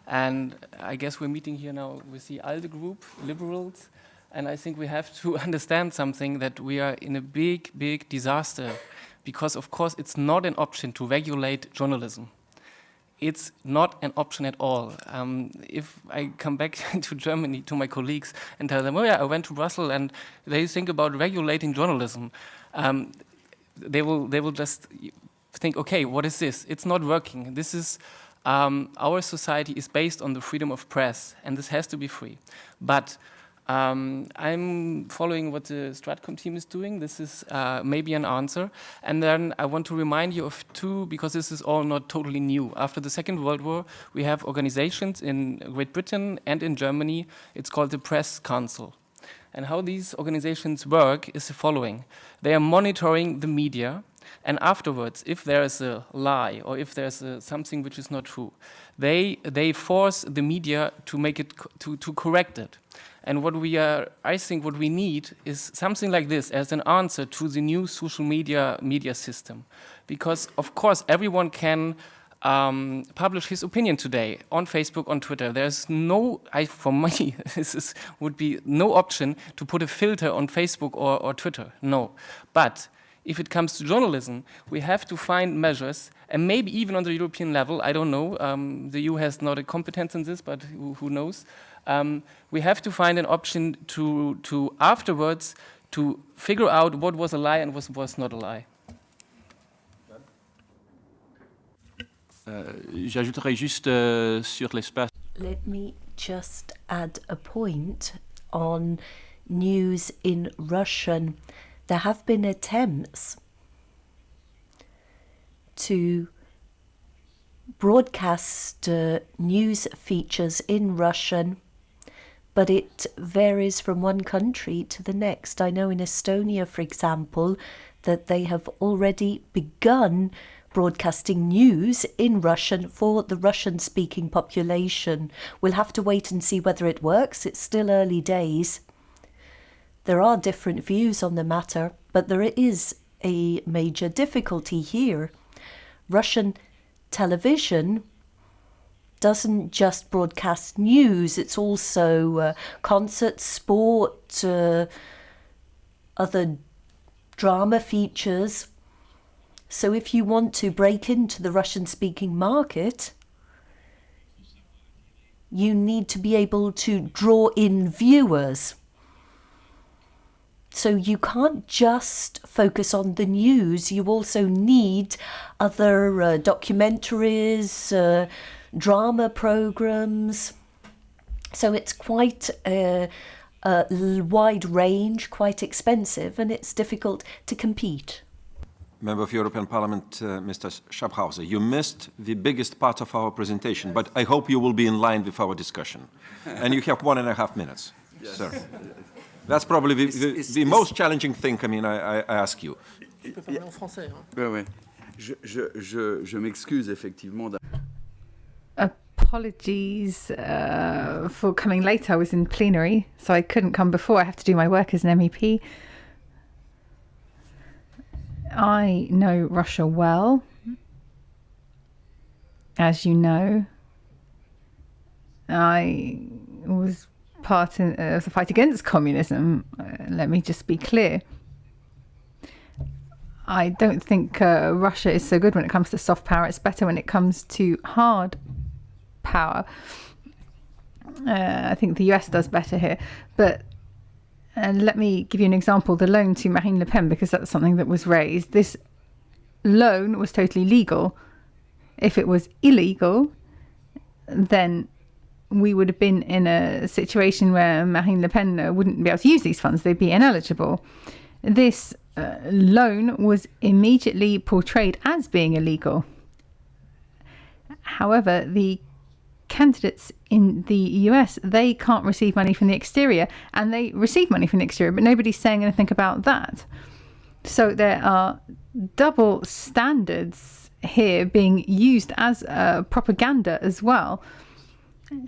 and I guess we're meeting here now with the ALDE group, liberals, and I think we have to understand something, that we are in a big, big disaster, because of course it's not an option to regulate journalism. It's not an option at all. If I come back to Germany to my colleagues and tell them, oh yeah, I went to Brussels and they think about regulating journalism, they will just think, okay, what is this? It's not working. This is, our society is based on the freedom of press, and this has to be free. But I'm following what the Stratcom team is doing. This is maybe an answer. And then I want to remind you of 2, because this is all not totally new. After the Second World War, we have organizations in Great Britain and in Germany. It's called the Press Council. And how these organizations work is the following. They are monitoring the media, and afterwards, if there is a lie or if there's something which is not true, they force the media to make it to correct it. And I think what we need is something like this as an answer to the new social media system. Because, of course, everyone can publish his opinion today on Facebook, on Twitter. There's no, for me, would be no option to put a filter on Facebook or Twitter. No. But if it comes to journalism, we have to find measures, and maybe even on the European level, I don't know, the EU has not a competence in this, but who knows? We have to find an option to afterwards to figure out what was a lie and what was not a lie. J'ajouterais juste sur l'espace. Let me just add a point on news in Russian. There have been attempts to broadcast news features in Russian, but it varies from one country to the next. I know in Estonia, for example, that they have already begun broadcasting news in Russian for the Russian-speaking population. We'll have to wait and see whether it works. It's still early days. There are different views on the matter, but there is a major difficulty here. Russian television doesn't just broadcast news, it's also concerts, sport, other drama features. So if you want to break into the Russian-speaking market, you need to be able to draw in viewers. So you can't just focus on the news, you also need other documentaries, drama programs. So it's quite a wide range, quite expensive, and it's difficult to compete. Member of European Parliament, Mr. Schaphauser, you missed the biggest part of our presentation, but I hope you will be in line with our discussion. And you have 1.5 minutes, yes. Sir. That's probably the most challenging thing, I mean, I ask you. Je m'excuse effectivement. Apologies for coming late. I was in plenary, so I couldn't come before. I have to do my work as an MEP. I know Russia well, as you know. I was part of the fight against communism. Let me just be clear. I don't think Russia is so good when it comes to soft power. It's better when it comes to hard power. I think the US does better here. But and let me give you an example, the loan to Marine Le Pen, because that's something that was raised. This loan was totally legal. If it was illegal, then we would have been in a situation where Marine Le Pen wouldn't be able to use these funds. They'd be ineligible. This loan was immediately portrayed as being illegal. However, the candidates in the US, they can't receive money from the exterior, and they receive money from the exterior, but nobody's saying anything about that. So there are double standards here being used as propaganda as well.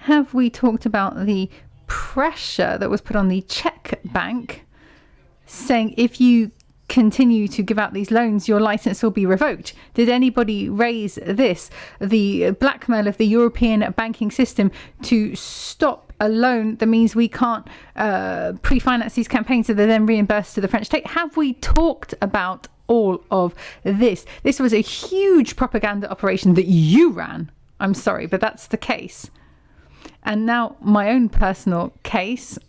Have we talked about the pressure that was put on the Czech bank, saying if you continue to give out these loans, your license will be revoked? Did anybody raise this? The blackmail of the European banking system to stop a loan that means we can't pre-finance these campaigns so they're then reimbursed to the French state. Have we talked about all of this? This was a huge propaganda operation that you ran. I'm sorry, but that's the case. And now my own personal case.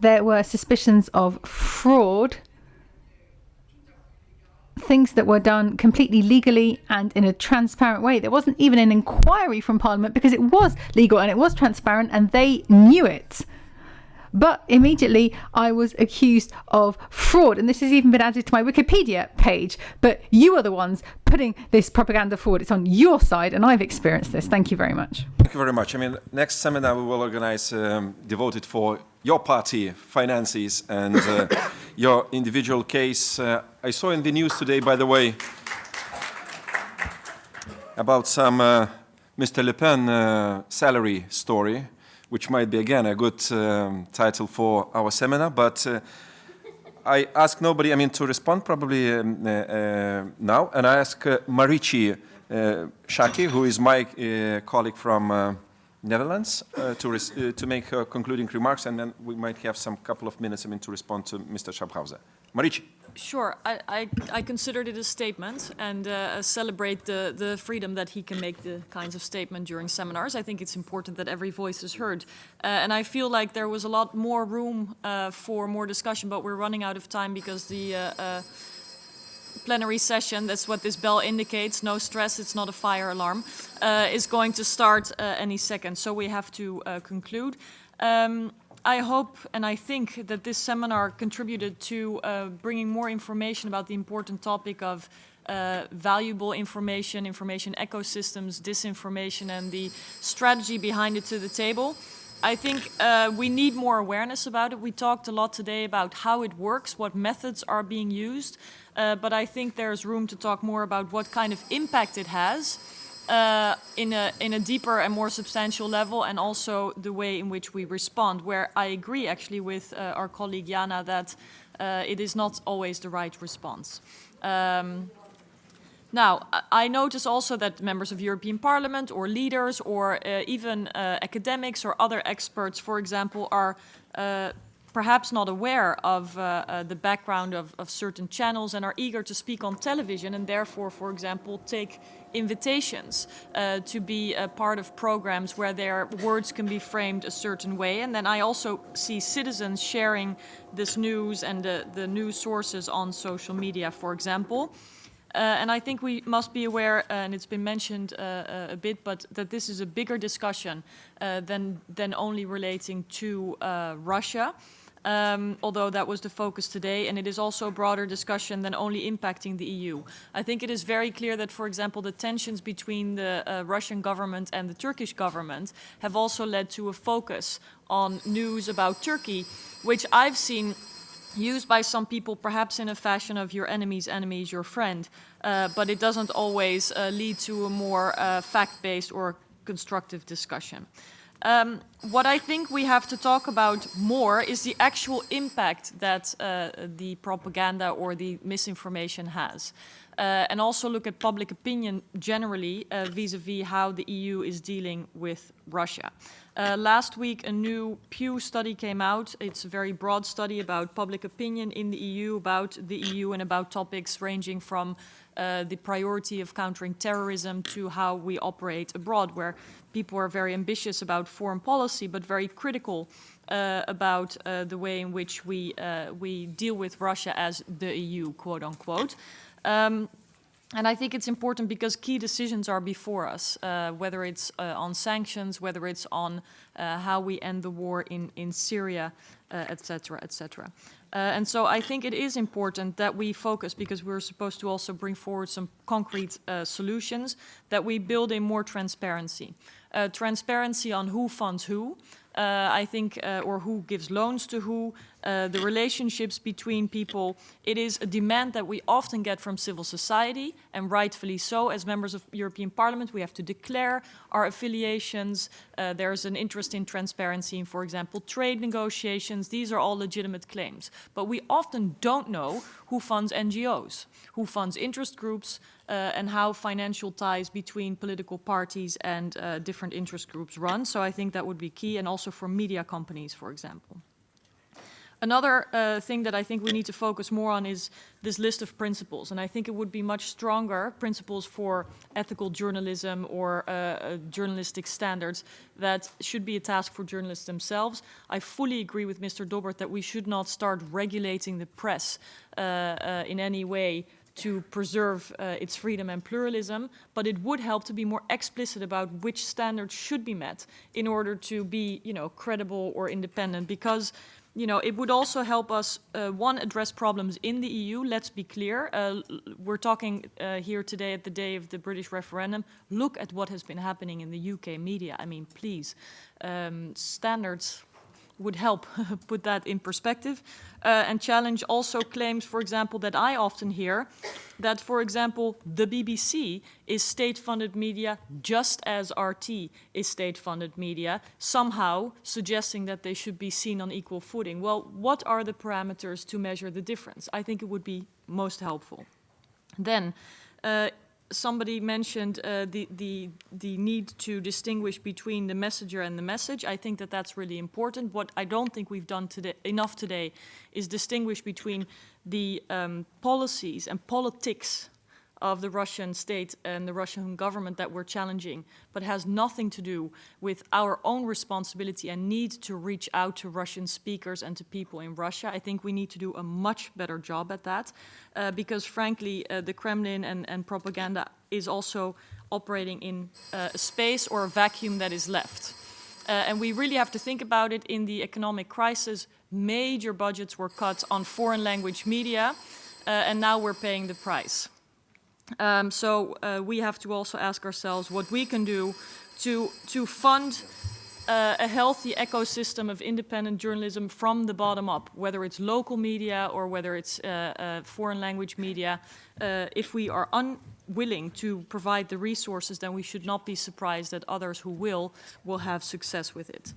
There were suspicions of fraud, things that were done completely legally and in a transparent way. There wasn't even an inquiry from Parliament because it was legal and it was transparent and they knew it. But immediately I was accused of fraud, and this has even been added to my Wikipedia page. But you are the ones putting this propaganda forward. It's on your side, and I've experienced this. Thank you very much. Thank you very much. I mean, next seminar we will organize devoted for your party finances and your individual case. I saw in the news today, by the way, about some Mr. Le Pen salary story, which might be, again, a good title for our seminar. But I ask nobody, to respond probably now. And I ask Marici Shaki, who is my colleague from Netherlands, to make her concluding remarks. And then we might have some couple of minutes to respond to Mr. Schaphauser. Marici. Sure. I considered it a statement and celebrate the freedom that he can make the kinds of statement during seminars. I think it's important that every voice is heard. And I feel like there was a lot more room for more discussion, but we're running out of time because the plenary session, that's what this bell indicates, no stress, it's not a fire alarm, is going to start any second. So we have to conclude. I hope and I think that this seminar contributed to bringing more information about the important topic of valuable information, information ecosystems, disinformation, and the strategy behind it to the table. I think we need more awareness about it. We talked a lot today about how it works, what methods are being used, but I think there's room to talk more about what kind of impact it has in a deeper and more substantial level, and also the way in which we respond, where I agree actually with our colleague Jana that it is not always the right response. Now, I notice also that members of European Parliament or leaders or even academics or other experts, for example, are perhaps not aware of the background of certain channels and are eager to speak on television and therefore, for example, take invitations to be a part of programs where their words can be framed a certain way. And then I also see citizens sharing this news and the news sources on social media, for example. And I think we must be aware, and it's been mentioned a bit, but that this is a bigger discussion than only relating to Russia, although that was the focus today, and it is also a broader discussion than only impacting the EU. I think it is very clear that, for example, the tensions between the Russian government and the Turkish government have also led to a focus on news about Turkey, which I've seen used by some people perhaps in a fashion of your enemy's enemy is your friend, but it doesn't always lead to a more fact-based or constructive discussion. What I think we have to talk about more is the actual impact that the propaganda or the misinformation has. And also look at public opinion generally vis-a-vis how the EU is dealing with Russia. Last week, a new Pew study came out. It's a very broad study about public opinion in the EU, about the EU and about topics ranging from the priority of countering terrorism to how we operate abroad, where people are very ambitious about foreign policy, but very critical about the way in which we deal with Russia as the EU, quote unquote. And I think it's important because key decisions are before us, whether it's on sanctions, whether it's on how we end the war in Syria, et cetera, et cetera. And so I think it is important that we focus, because we're supposed to also bring forward some concrete solutions, that we build in more transparency. Transparency on who funds who, I think, or who gives loans to who, the relationships between people. It is a demand that we often get from civil society, and rightfully so. As members of European Parliament, we have to declare our affiliations. There's an interest in transparency in, for example, trade negotiations. These are all legitimate claims. But we often don't know who funds NGOs, who funds interest groups, and how financial ties between political parties and different interest groups run. So I think that would be key, and also for media companies, for example. Another thing that I think we need to focus more on is this list of principles. And I think it would be much stronger, principles for ethical journalism or journalistic standards, that should be a task for journalists themselves. I fully agree with Mr. Dobbert that we should not start regulating the press in any way to preserve its freedom and pluralism, but it would help to be more explicit about which standards should be met in order to be, credible or independent, because it would also help us, one, address problems in the EU. Let's be clear. We're talking here today at the day of the British referendum. Look at what has been happening in the UK media. I mean, please, standards would help put that in perspective, and challenge also claims, for example, that I often hear, that, for example, the BBC is state-funded media just as RT is state-funded media, somehow suggesting that they should be seen on equal footing. Well, what are the parameters to measure the difference? I think it would be most helpful. Then, somebody mentioned the need to distinguish between the messenger and the message. I think that that's really important. What I don't think we've done enough today is distinguish between the policies and politics of the Russian state and the Russian government that we're challenging, but has nothing to do with our own responsibility and need to reach out to Russian speakers and to people in Russia. I think we need to do a much better job at that, because frankly, the Kremlin and propaganda is also operating in a space or a vacuum that is left. And we really have to think about it. In the economic crisis, major budgets were cut on foreign language media, and now we're paying the price. So we have to also ask ourselves what we can do to fund a healthy ecosystem of independent journalism from the bottom up, whether it's local media or whether it's foreign language media. If we are unwilling to provide the resources, then we should not be surprised that others who will have success with it.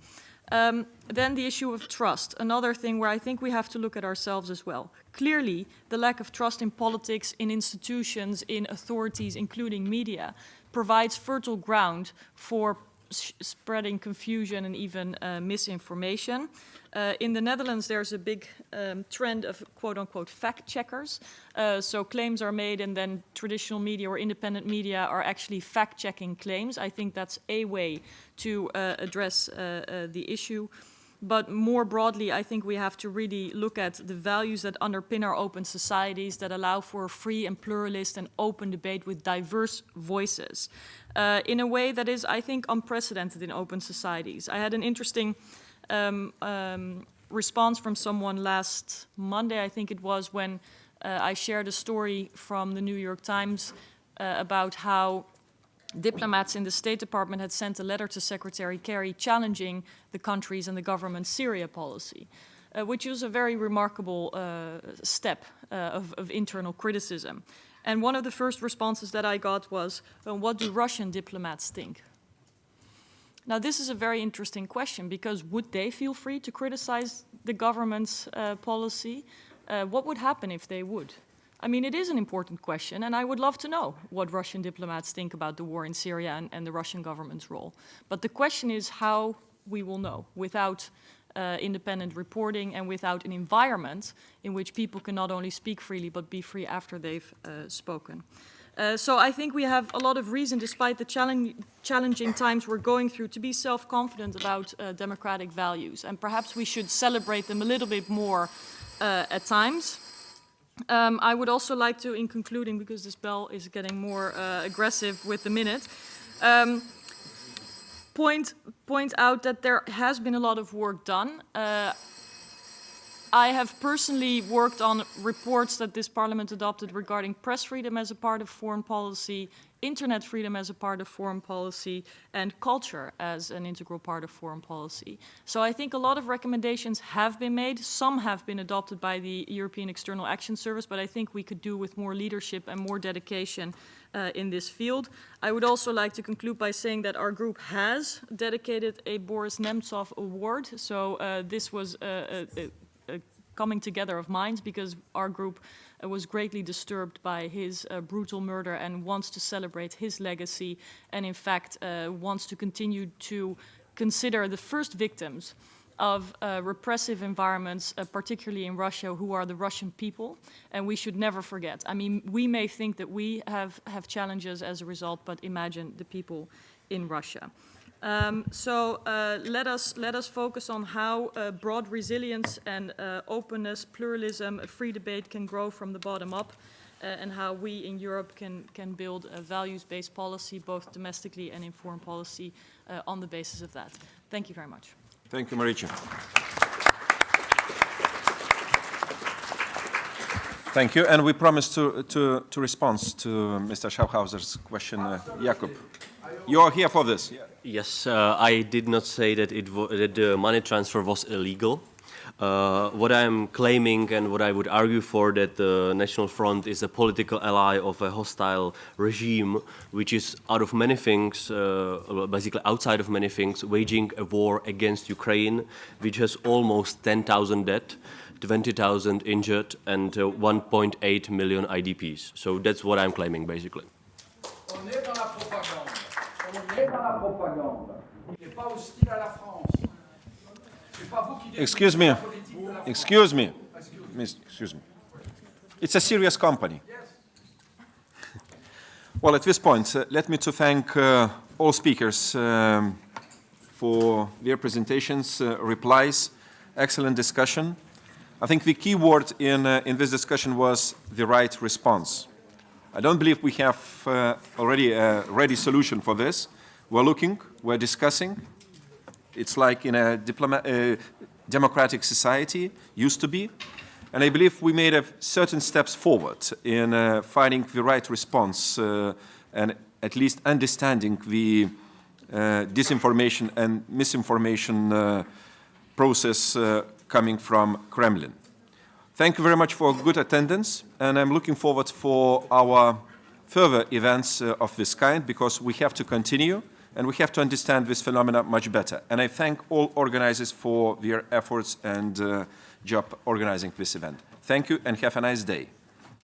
Then the issue of trust, another thing where I think we have to look at ourselves as well. Clearly, the lack of trust in politics, in institutions, in authorities, including media, provides fertile ground for spreading confusion and even misinformation. In the Netherlands, there's a big trend of quote-unquote fact-checkers. So claims are made and then traditional media or independent media are actually fact-checking claims. I think that's a way to address the issue. But more broadly, I think we have to really look at the values that underpin our open societies that allow for a free and pluralist and open debate with diverse voices in a way that is, I think, unprecedented in open societies. I had an interesting response from someone last Monday, I think it was, when I shared a story from the New York Times about how diplomats in the State Department had sent a letter to Secretary Kerry challenging the country's and the government's Syria policy, which was a very remarkable step of internal criticism. And one of the first responses that I got was, what do Russian diplomats think? Now, this is a very interesting question, because would they feel free to criticize the government's policy? What would happen if they would? I mean, it is an important question, and I would love to know what Russian diplomats think about the war in Syria and the Russian government's role. But the question is how we will know without independent reporting and without an environment in which people can not only speak freely but be free after they've spoken. So I think we have a lot of reason, despite the challenging times we're going through, to be self-confident about democratic values. And perhaps we should celebrate them a little bit more at times. I would also like to, in concluding, because this bell is getting more aggressive with the minute, point out that there has been a lot of work done. I have personally worked on reports that this Parliament adopted regarding press freedom as a part of foreign policy, internet freedom as a part of foreign policy, and culture as an integral part of foreign policy. So I think a lot of recommendations have been made. Some have been adopted by the European External Action Service, but I think we could do with more leadership and more dedication in this field. I would also like to conclude by saying that our group has dedicated a Boris Nemtsov Award. So this was a coming together of minds, because our group was greatly disturbed by his brutal murder and wants to celebrate his legacy, and in fact wants to continue to consider the first victims of repressive environments, particularly in Russia, who are the Russian people, and we should never forget. I mean, we may think that we have challenges as a result, but imagine the people in Russia. So let us focus on how broad resilience and openness, pluralism, a free debate can grow from the bottom up, and how we in Europe can build a values-based policy, both domestically and in foreign policy, on the basis of that. Thank you very much. Thank you, Marietje. Thank you, and we promise to respond to Mr. Schaffhauser's question. Jakob, you are here for this. Yes, I did not say that that the money transfer was illegal. What I am claiming and what I would argue for, that the National Front is a political ally of a hostile regime, which is out of many things, basically outside of many things, waging a war against Ukraine, which has almost 10,000 dead, 20,000 injured, and 1.8 million IDPs. So that's what I'm claiming, basically. Excuse me. Excuse me. Excuse me. It's a serious company. Well, at this point, let me to thank all speakers for their presentations, replies, excellent discussion. I think the key word in this discussion was the right response. I don't believe we have already a ready solution for this. We're looking, we're discussing. It's like in a democratic society, used to be. And I believe we made certain steps forward in finding the right response and at least understanding the disinformation and misinformation process coming from Kremlin. Thank you very much for good attendance, and I'm looking forward for our further events of this kind, because we have to continue and we have to understand this phenomena much better. And I thank all organizers for their efforts and job organizing this event. Thank you and have a nice day.